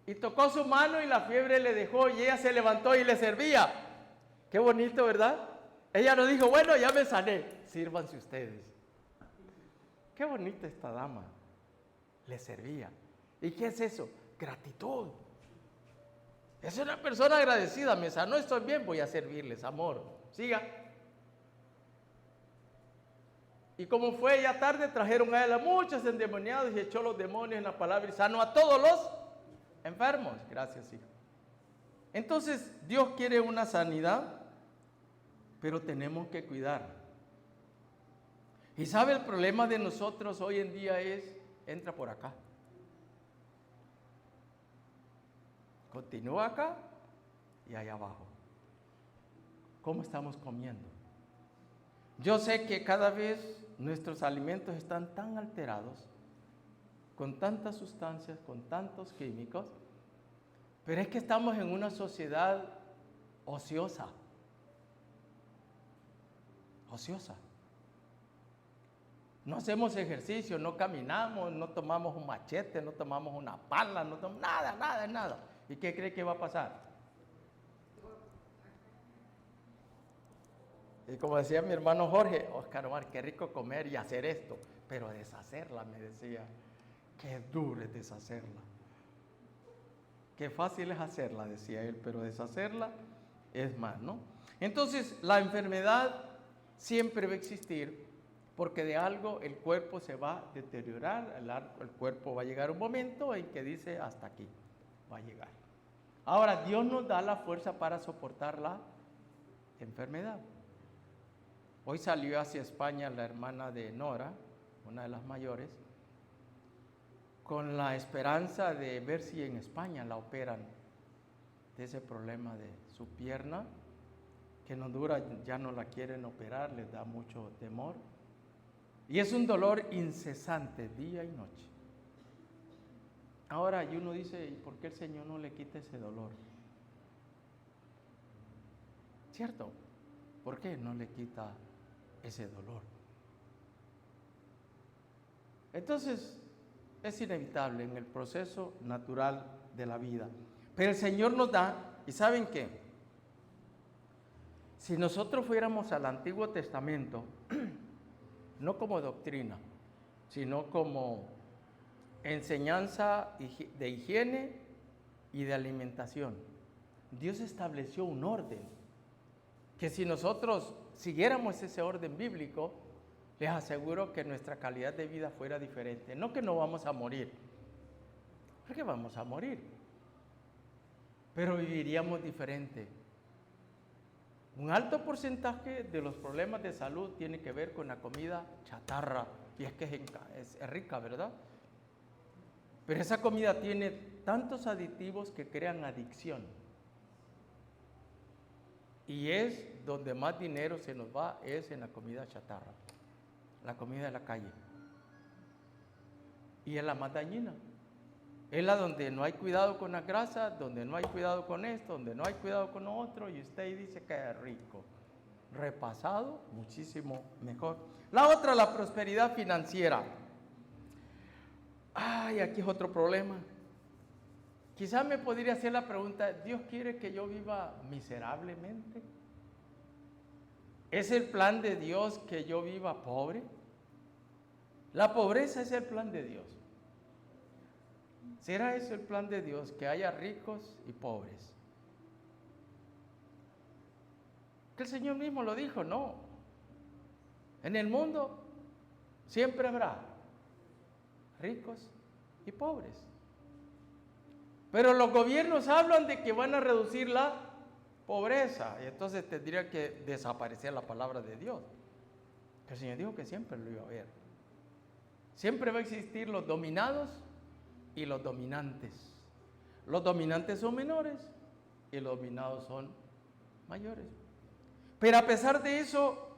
Y tocó su mano y la fiebre le dejó y ella se levantó y le servía. Qué bonito, ¿verdad? Ella no dijo, bueno, ya me sané, sírvanse ustedes. Qué bonita esta dama, le servía. ¿Y qué es eso? Gratitud. Es una persona agradecida, me sanó, estoy bien, voy a servirles, amor. Siga. Y como fue ya tarde, trajeron a él a muchos endemoniados y echó los demonios en la palabra y sanó a todos los enfermos. Gracias, hijo. Entonces, Dios quiere una sanidad, pero tenemos que cuidar. Y sabe, el problema de nosotros hoy en día es, entra por acá, continúa acá y allá abajo. ¿Cómo estamos comiendo? Yo sé que cada vez nuestros alimentos están tan alterados, con tantas sustancias, con tantos químicos, pero es que estamos en una sociedad ociosa. Ociosa. No hacemos ejercicio, no caminamos, no tomamos un machete, no tomamos una pala, no tomamos nada. ¿Y qué cree que va a pasar? Y como decía mi hermano Jorge, Oscar Omar, qué rico comer y hacer esto, pero deshacerla, me decía, qué duro es deshacerla. Qué fácil es hacerla, decía él, pero deshacerla es más, ¿no? Entonces, la enfermedad siempre va a existir, porque de algo el cuerpo se va a deteriorar, el cuerpo va a llegar un momento en que dice, hasta aquí va a llegar. Ahora, Dios nos da la fuerza para soportar la enfermedad. Hoy salió hacia España la hermana de Nora, una de las mayores, con la esperanza de ver si en España la operan de ese problema de su pierna, que en Honduras ya no la quieren operar, les da mucho temor. Y es un dolor incesante, día y noche. Ahora, y uno dice, ¿y por qué el Señor no le quita ese dolor? ¿Cierto? ¿Por qué no le quita ese dolor? Entonces, es inevitable en el proceso natural de la vida. Pero el Señor nos da, ¿y saben qué? Si nosotros fuéramos al Antiguo Testamento, no como doctrina, sino como enseñanza de higiene y de alimentación, Dios estableció un orden, que si nosotros siguiéramos ese orden bíblico, les aseguro que nuestra calidad de vida fuera diferente. No que no vamos a morir, porque vamos a morir, pero viviríamos diferente. Un alto porcentaje de los problemas de salud tiene que ver con la comida chatarra, y es que es rica, ¿verdad? Pero esa comida tiene tantos aditivos que crean adicción. Y es donde más dinero se nos va, es en la comida chatarra, la comida de la calle. Y es la más dañina. Es la donde no hay cuidado con la grasa, donde no hay cuidado con esto, donde no hay cuidado con lo otro, y usted dice que es rico. Repasado, muchísimo mejor. La otra, la prosperidad financiera. Ay, aquí es otro problema. Quizás me podría hacer la pregunta, ¿Dios quiere que yo viva miserablemente? ¿Es el plan de Dios que yo viva pobre? La pobreza es el plan de Dios. ¿Será ese el plan de Dios, que haya ricos y pobres? Que el Señor mismo lo dijo, no. En el mundo siempre habrá ricos y pobres. Pero los gobiernos hablan de que van a reducir la pobreza, y entonces tendría que desaparecer la palabra de Dios. Que el Señor dijo que siempre lo iba a ver. Siempre va a existir los dominados y los dominantes. Los dominantes son menores y los dominados son mayores. Pero a pesar de eso,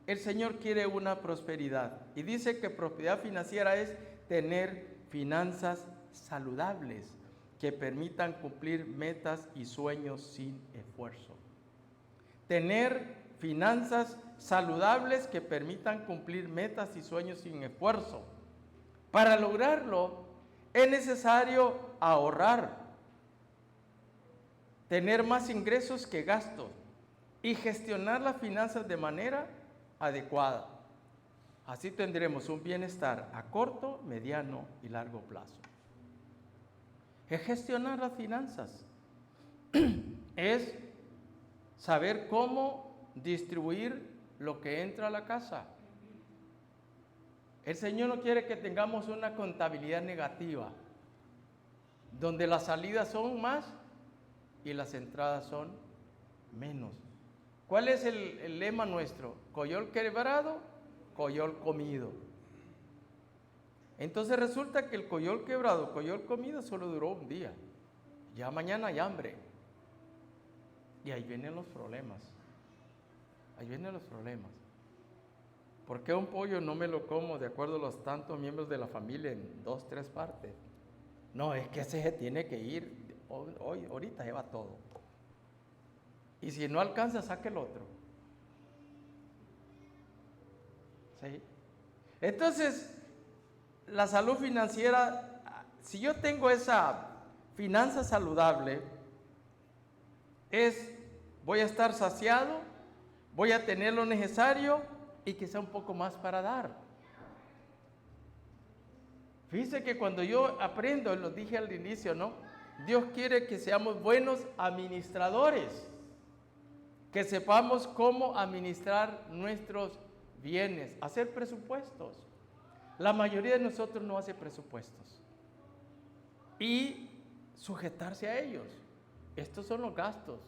el Señor quiere una prosperidad. Y dice que prosperidad financiera es tener finanzas saludables. que permitan cumplir metas y sueños sin esfuerzo. Tener finanzas saludables que permitan cumplir metas y sueños sin esfuerzo. Para lograrlo es necesario ahorrar, tener más ingresos que gastos y gestionar las finanzas de manera adecuada. Así tendremos un bienestar a corto, mediano y largo plazo. Es gestionar las finanzas. Es saber cómo distribuir lo que entra a la casa. El Señor no quiere que tengamos una contabilidad negativa, donde las salidas son más y las entradas son menos. ¿Cuál es el lema nuestro? Coyol quebrado, coyol comido. Entonces resulta que el coyol quebrado, coyol comido solo duró un día. Ya mañana hay hambre. Y ahí vienen los problemas. Ahí vienen los problemas. ¿Por qué un pollo no me lo como de acuerdo a los tantos miembros de la familia en 2, 3 partes? No, es que ese se tiene que ir. Hoy, ahorita lleva todo. Y si no alcanza, saque el otro. ¿Sí? Entonces, la salud financiera, si yo tengo esa finanza saludable, voy a estar saciado, voy a tener lo necesario y quizá un poco más para dar. Fíjense que cuando yo aprendo, lo dije al inicio, ¿no? Dios quiere que seamos buenos administradores, que sepamos cómo administrar nuestros bienes, hacer presupuestos. La mayoría de nosotros no hace presupuestos y sujetarse a ellos. Estos son los gastos.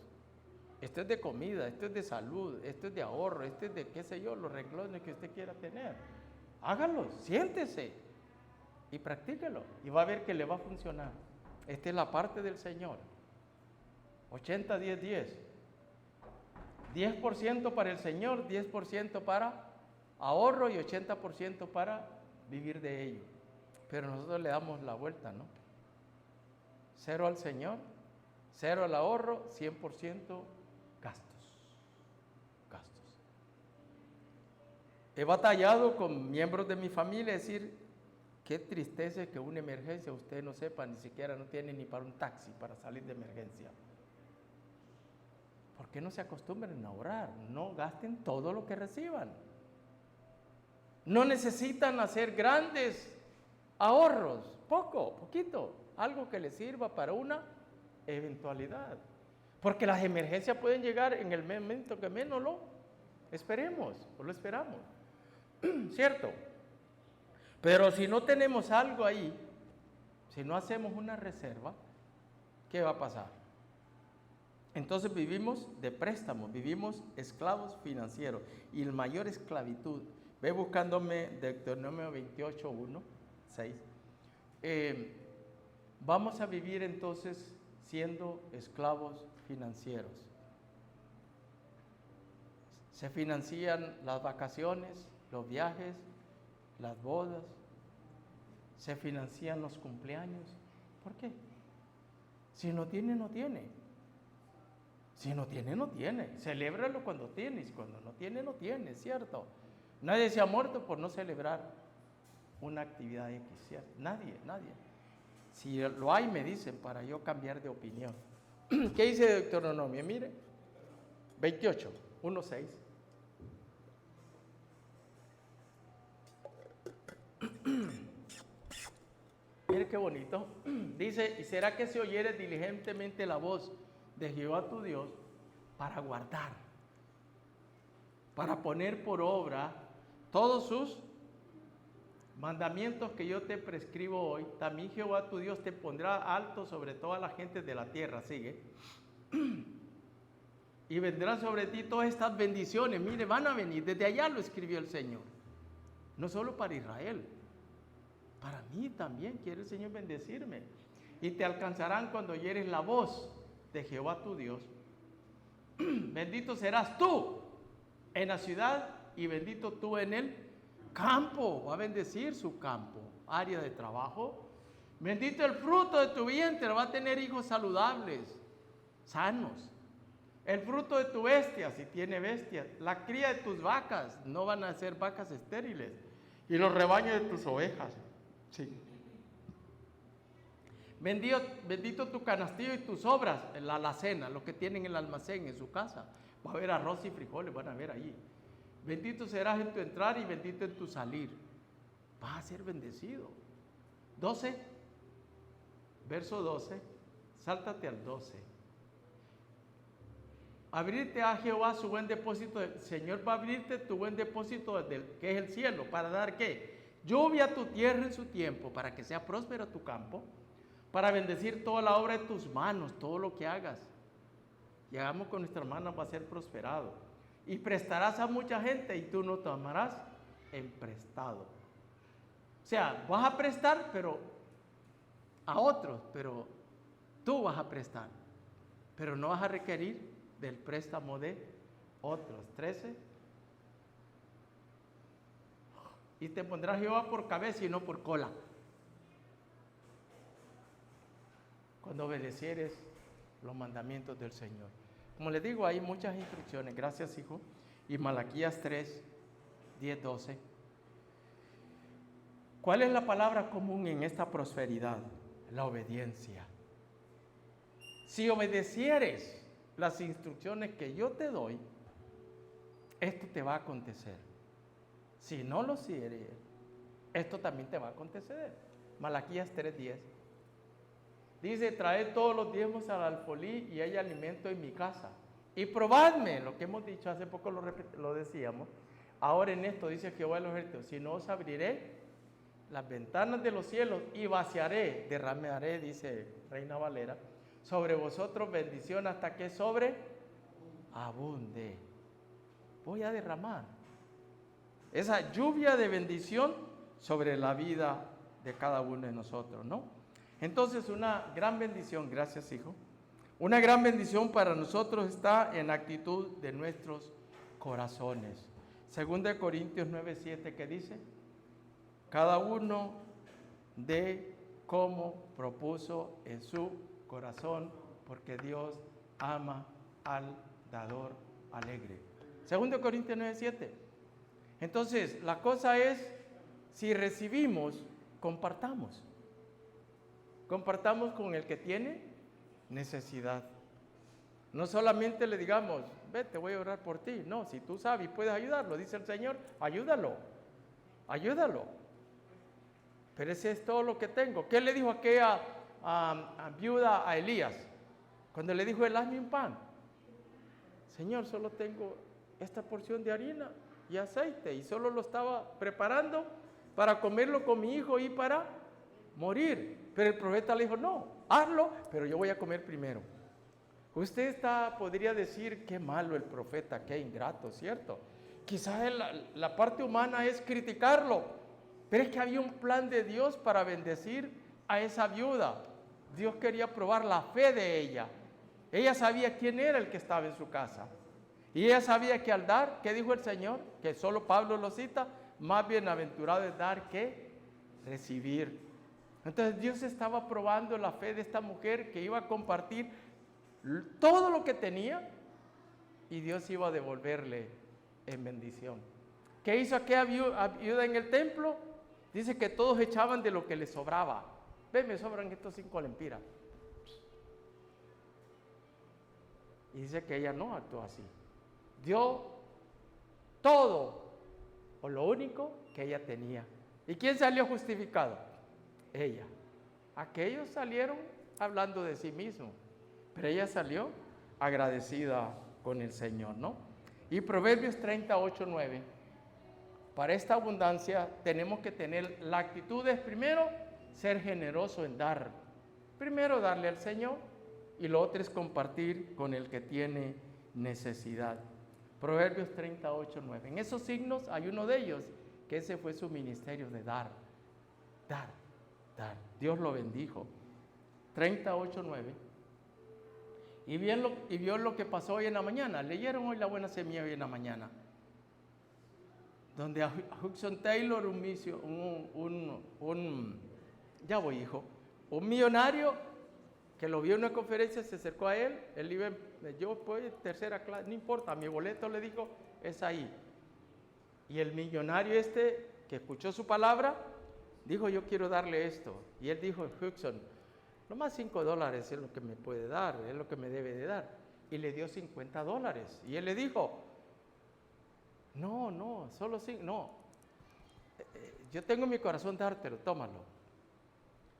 Esto es de comida, esto es de salud, esto es de ahorro, esto es de qué sé yo, los renglones que usted quiera tener. Hágalo, siéntese y practíquelo y va a ver que le va a funcionar. Esta es la parte del Señor. 80, 10, 10. 10% para el Señor, 10% para ahorro y 80% para vivir de ello. Pero nosotros le damos la vuelta, ¿no? 0 al Señor, 0 al ahorro, 100% gastos. He batallado con miembros de mi familia, decir, qué tristeza que una emergencia usted no sepa, ni siquiera no tiene ni para un taxi para salir de emergencia. ¿Por qué no se acostumbren a ahorrar? No gasten todo lo que reciban. No necesitan hacer grandes ahorros, poquito, algo que les sirva para una eventualidad. Porque las emergencias pueden llegar en el momento que menos lo esperemos o lo esperamos. ¿Cierto? Pero si no tenemos algo ahí, si no hacemos una reserva, ¿qué va a pasar? Entonces vivimos de préstamos, vivimos esclavos financieros y la mayor esclavitud. Ve buscándome Deuteronomio 28, 1, 6. Vamos a vivir entonces siendo esclavos financieros. Se financian las vacaciones, los viajes, las bodas, se financian los cumpleaños. ¿Por qué? Si no tiene, no tiene. Si no tiene, no tiene. Celébralo cuando tienes, cuando no tiene, no tiene, ¿cierto? Nadie se ha muerto por no celebrar una actividad X, ¿cierto? Nadie. Si lo hay, me dicen para yo cambiar de opinión. ¿Qué dice Deuteronomio? Mire, 28, 1, 6. Mire qué bonito. Dice, ¿y será que se oyere diligentemente la voz de Jehová tu Dios para guardar, para poner por obra todos sus mandamientos que yo te prescribo hoy? También Jehová tu Dios te pondrá alto sobre toda la gente de la tierra. Sigue. Y vendrán sobre ti todas estas bendiciones. Mire, van a venir. Desde allá lo escribió el Señor. No solo para Israel. Para mí también quiere el Señor bendecirme. Y te alcanzarán cuando oyeres la voz de Jehová tu Dios. Bendito serás tú en la ciudad y bendito tú en el campo. Va a bendecir su campo, área de trabajo, Bendito el fruto de tu vientre, va a tener hijos saludables, sanos. El fruto de tu bestia, si tiene bestias. La cría de tus vacas, no van a ser vacas estériles. Y los rebaños de tus ovejas. Sí. Bendito tu canastillo y tus obras, la alacena, lo que tienen en el almacén en su casa. Va a haber arroz y frijoles, van a ver ahí. Bendito serás en tu entrar y bendito en tu salir. Vas a ser bendecido. 12, verso 12, sáltate al 12. Abrirte a Jehová su buen depósito. El Señor va a abrirte tu buen depósito, que es el cielo, para dar ¿qué? Lluvia a tu tierra en su tiempo, para que sea próspero tu campo, para bendecir toda la obra de tus manos, todo lo que hagas. Y hagamos con nuestras manos va a ser prosperado. Y prestarás a mucha gente y tú no tomarás en prestado. O sea, vas a prestar, pero a otros, pero tú vas a prestar, pero no vas a requerir del préstamo de otros. 13. Y te pondrá Jehová por cabeza y no por cola, cuando obedecieres los mandamientos del Señor. Como les digo, hay muchas instrucciones. Gracias, hijo. Y Malaquías 3, 10, 12. ¿Cuál es la palabra común en esta prosperidad? La obediencia. Si obedecieres las instrucciones que yo te doy, esto te va a acontecer. Si no lo hicieres, esto también te va a acontecer. Malaquías 3:10 dice: traed todos los diezmos al alfolí y hay alimento en mi casa. Y probadme, lo que hemos dicho hace poco, lo decíamos. Ahora en esto dice Jehová de los ejércitos: si no os abriré las ventanas de los cielos y vaciaré, derramaré, dice Reina Valera, sobre vosotros bendición hasta que sobreabunde. Voy a derramar esa lluvia de bendición sobre la vida de cada uno de nosotros, ¿no? Entonces, una gran bendición, gracias, hijo. Una gran bendición para nosotros está en la actitud de nuestros corazones. 2 Corintios 9:7, ¿qué dice? Cada uno dé como propuso en su corazón, porque Dios ama al dador alegre. 2 Corintios 9:7. Entonces, la cosa es, si recibimos, compartamos. Compartamos con el que tiene necesidad. No solamente le digamos: vete, voy a orar por ti. No, si tú sabes y puedes ayudarlo, dice el Señor, ayúdalo. Pero ese es todo lo que tengo. ¿Qué le dijo aquella viuda a Elías? Cuando le dijo: hazme un pan. Señor, solo tengo esta porción de harina y aceite, y solo lo estaba preparando para comerlo con mi hijo y para morir. Pero el profeta le dijo: no, hazlo, pero yo voy a comer primero. Usted podría decir: qué malo el profeta, qué ingrato, ¿cierto? Quizás la parte humana es criticarlo, pero es que había un plan de Dios para bendecir a esa viuda. Dios quería probar la fe de ella. Ella sabía quién era el que estaba en su casa. Y ella sabía que al dar, ¿qué dijo el Señor? Que solo Pablo lo cita: más bienaventurado es dar que recibir. Entonces Dios estaba probando la fe de esta mujer, que iba a compartir todo lo que tenía, y Dios iba a devolverle en bendición. ¿Qué hizo aquella viuda en el templo? Dice que todos echaban de lo que les sobraba. Ve, me sobran estos 5 lempiras. Y dice que ella no actuó así. Dio todo, o lo único que ella tenía. ¿Y quién salió justificado? Ella. Aquellos salieron hablando de sí mismos, pero ella salió agradecida con el Señor, ¿no? Y Proverbios 38:9. Para esta abundancia tenemos que tener la actitud de, primero, ser generoso en dar. Primero darle al Señor, y lo otro es compartir con el que tiene necesidad. Proverbios 38:9. En esos signos hay uno de ellos, que ese fue su ministerio de dar. Dar. Dios lo bendijo. 38:9. Y vio lo que pasó hoy en la mañana. Leyeron hoy la buena semilla hoy en la mañana, donde a Hudson Taylor, ya voy, hijo, Un millonario que lo vio en una conferencia se acercó a él, él iba, yo voy en tercera clase, no importa, mi boleto, le dijo, es ahí. Y el millonario que escuchó su palabra, dijo, yo quiero darle esto. Y él dijo, Hudson, nomás $5 es lo que me puede dar, es lo que me debe de dar. Y le dio $50. Y él le dijo, no, solo 5, no. Yo tengo en mi corazón dártelo, tómalo.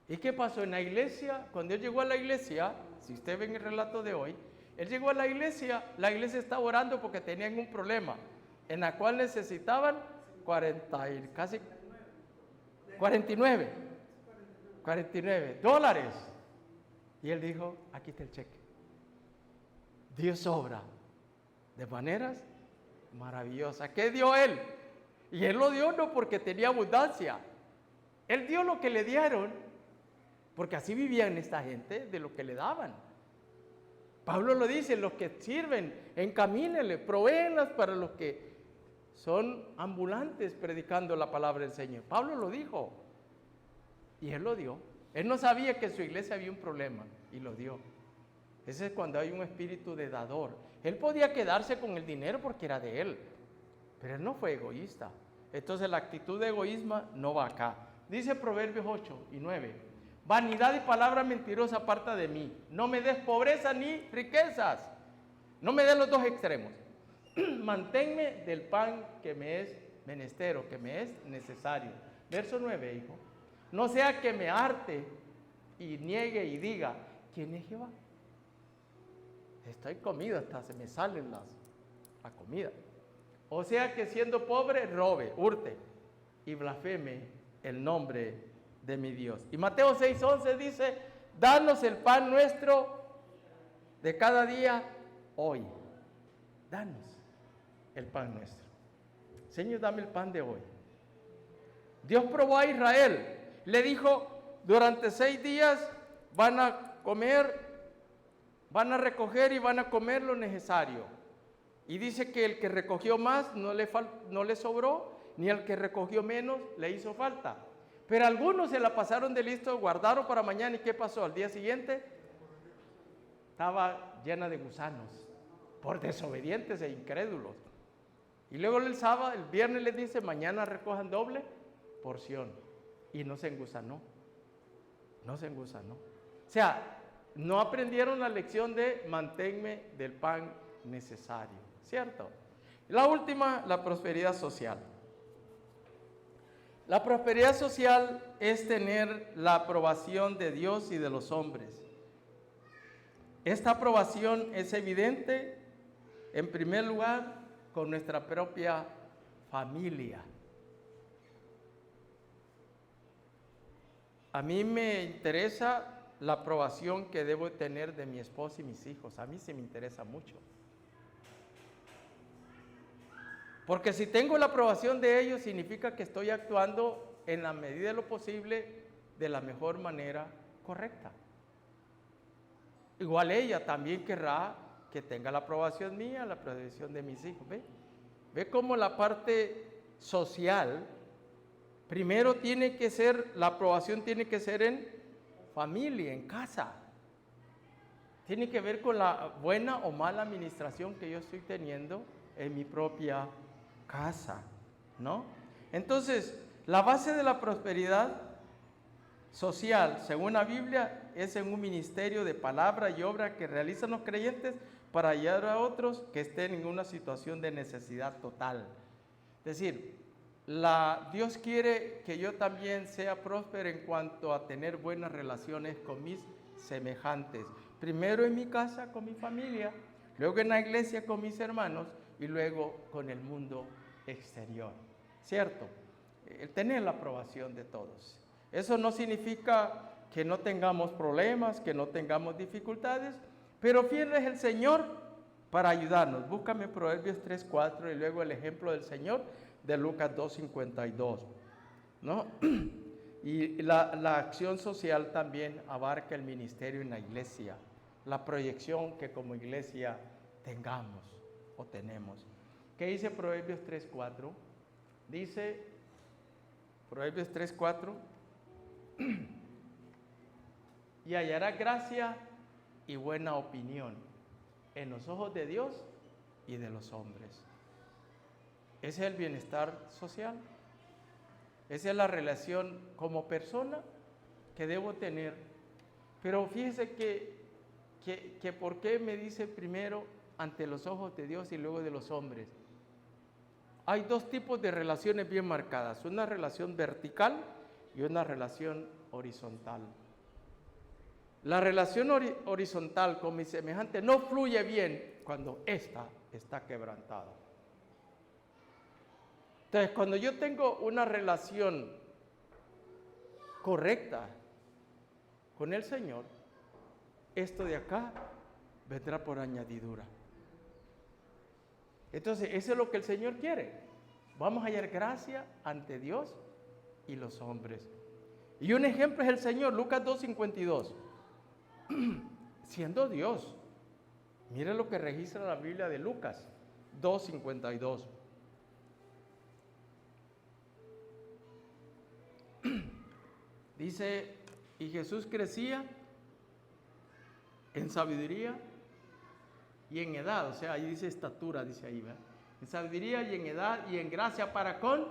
¿Y qué pasó en la iglesia? Cuando él llegó a la iglesia, si usted ve en el relato de hoy, él llegó a la iglesia estaba orando porque tenían un problema, en la cual necesitaban 49 dólares. Y él dijo, aquí está el cheque. Dios obra de maneras maravillosas. ¿Qué dio él? Y él lo dio no porque tenía abundancia. Él dio lo que le dieron, porque así vivían esta gente, de lo que le daban. Pablo lo dice, los que sirven, encamínenle, provéenlas para los que son ambulantes predicando la palabra del Señor. Pablo lo dijo, y él lo dio. Él no sabía que en su iglesia había un problema, y lo dio. Ese es cuando hay un espíritu de dador. Él podía quedarse con el dinero porque era de él, pero él no fue egoísta. Entonces la actitud de egoísmo no va acá. Dice Proverbios 8:9. Vanidad y palabra mentirosa aparta de mí. No me des pobreza ni riquezas. No me des los dos extremos. Manténme del pan que me es menestero, que me es necesario. Verso 9, hijo. No sea que me harte y niegue y diga, ¿quién es Jehová? Estoy comido, hasta se me salen la comida. O sea que siendo pobre, robe, hurte y blasfeme el nombre de mi Dios. Y Mateo 6:11 dice, danos el pan nuestro de cada día hoy. Danos el pan nuestro. Señor, dame el pan de hoy. Dios probó a Israel. Le dijo, durante 6 días van a comer, van a recoger y van a comer lo necesario. Y dice que el que recogió más no le sobró, ni el que recogió menos le hizo falta. Pero algunos se la pasaron de listo, guardaron para mañana. ¿Y qué pasó? Al día siguiente estaba llena de gusanos, por desobedientes e incrédulos. Y luego el viernes les dice, mañana recojan doble porción. Y no se engusanó. O sea, no aprendieron la lección de manténme del pan necesario, ¿cierto? La última, la prosperidad social. La prosperidad social es tener la aprobación de Dios y de los hombres. Esta aprobación es evidente, en primer lugar, con nuestra propia familia. A mí me interesa la aprobación que debo tener de mi esposa y mis hijos. A mí sí me interesa mucho. Porque si tengo la aprobación de ellos, significa que estoy actuando en la medida de lo posible de la mejor manera correcta. Igual ella también querrá que tenga la aprobación mía, la aprobación de mis hijos. ¿Ve cómo la parte social, primero la aprobación tiene que ser en familia, en casa. Tiene que ver con la buena o mala administración que yo estoy teniendo en mi propia casa, ¿no? Entonces, la base de la prosperidad social, según la Biblia, es en un ministerio de palabra y obra que realizan los creyentes para ayudar a otros que estén en una situación de necesidad total. Es decir, Dios quiere que yo también sea próspero en cuanto a tener buenas relaciones con mis semejantes. Primero en mi casa con mi familia, luego en la iglesia con mis hermanos y luego con el mundo exterior, ¿cierto? El tener la aprobación de todos. Eso no significa que no tengamos problemas, que no tengamos dificultades, pero fiel es el Señor para ayudarnos. Búscame Proverbios 3:4 y luego el ejemplo del Señor de Lucas 2:52, ¿no? Y la acción social también abarca el ministerio en la iglesia, la proyección que como iglesia tengamos o tenemos. ¿Qué dice Proverbios 3:4? Dice Proverbios 3:4. y hallarás gracia y buena opinión en los ojos de Dios y de los hombres. Ese es el bienestar social. Esa es la relación como persona que debo tener. Pero fíjese que ¿por qué me dice primero ante los ojos de Dios y luego de los hombres? Hay dos tipos de relaciones bien marcadas, una relación vertical y una relación horizontal. La relación horizontal con mi semejante no fluye bien cuando ésta está quebrantada. Entonces, cuando yo tengo una relación correcta con el Señor, esto de acá vendrá por añadidura. Entonces, eso es lo que el Señor quiere. Vamos a hallar gracia ante Dios y los hombres. Y un ejemplo es el Señor, Lucas 2:52. Siendo Dios, mire lo que registra la Biblia de Lucas 2:52. Dice, y Jesús crecía en sabiduría y en edad, o sea, ahí dice estatura, dice ahí, ¿verdad? En sabiduría y en edad y en gracia para con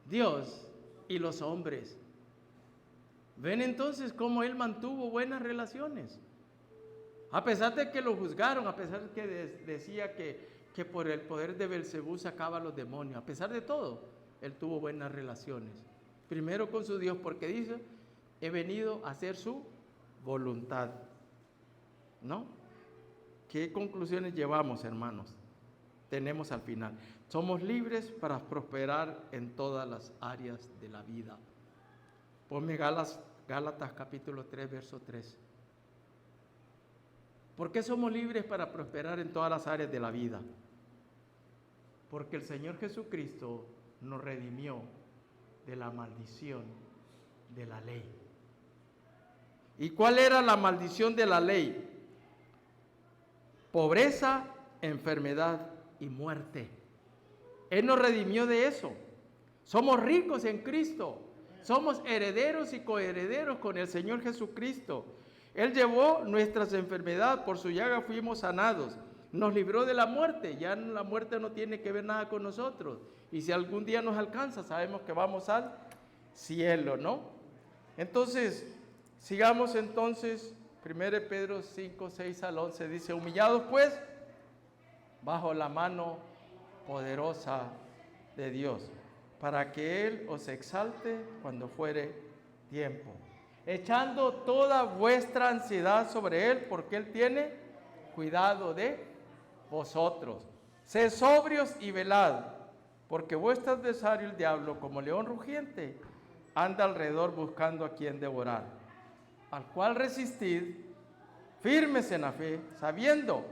Dios y los hombres. Ven entonces cómo él mantuvo buenas relaciones. A pesar de que lo juzgaron, a pesar de que decía que por el poder de Belcebú sacaba a los demonios, a pesar de todo, él tuvo buenas relaciones. Primero con su Dios, porque dice, he venido a hacer su voluntad. ¿No? ¿Qué conclusiones llevamos, hermanos? Tenemos al final. Somos libres para prosperar en todas las áreas de la vida. Ponme Gálatas capítulo 3, verso 3. ¿Por qué somos libres para prosperar en todas las áreas de la vida? Porque el Señor Jesucristo nos redimió de la maldición de la ley. ¿Y cuál era la maldición de la ley? Pobreza, enfermedad y muerte. Él nos redimió de eso. Somos ricos en Cristo. Somos herederos y coherederos con el Señor Jesucristo. Él llevó nuestras enfermedades, por su llaga fuimos sanados. Nos libró de la muerte, ya la muerte no tiene que ver nada con nosotros. Y si algún día nos alcanza, sabemos que vamos al cielo, ¿no? Entonces, sigamos entonces, 1 Pedro 5, 6 al 11, dice, humillados pues, bajo la mano poderosa de Dios, para que Él os exalte cuando fuere tiempo, echando toda vuestra ansiedad sobre Él, porque Él tiene cuidado de vosotros. Sed sobrios y velad, porque vuestro adversario el diablo, como león rugiente, anda alrededor buscando a quien devorar, al cual resistid firmes en la fe, sabiendo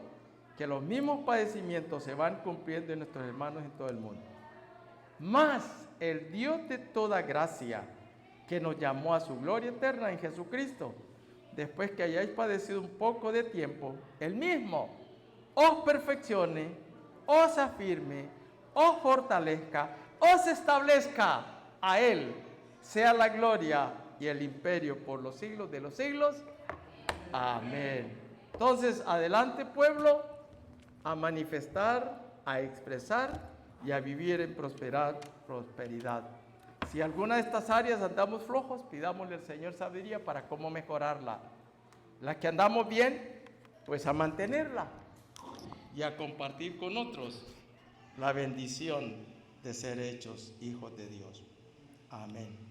que los mismos padecimientos se van cumpliendo en nuestros hermanos en todo el mundo. Mas el Dios de toda gracia, que nos llamó a su gloria eterna en Jesucristo, después que hayáis padecido un poco de tiempo, Él mismo os perfeccione, os afirme, os fortalezca, os establezca. A Él sea la gloria y el imperio por los siglos de los siglos. Amén. Entonces, adelante, pueblo, a manifestar, a expresar y a vivir en prosperidad. Si alguna de estas áreas andamos flojos, pidámosle al Señor sabiduría para cómo mejorarla. Las que andamos bien, pues a mantenerla y a compartir con otros la bendición de ser hechos hijos de Dios. Amén.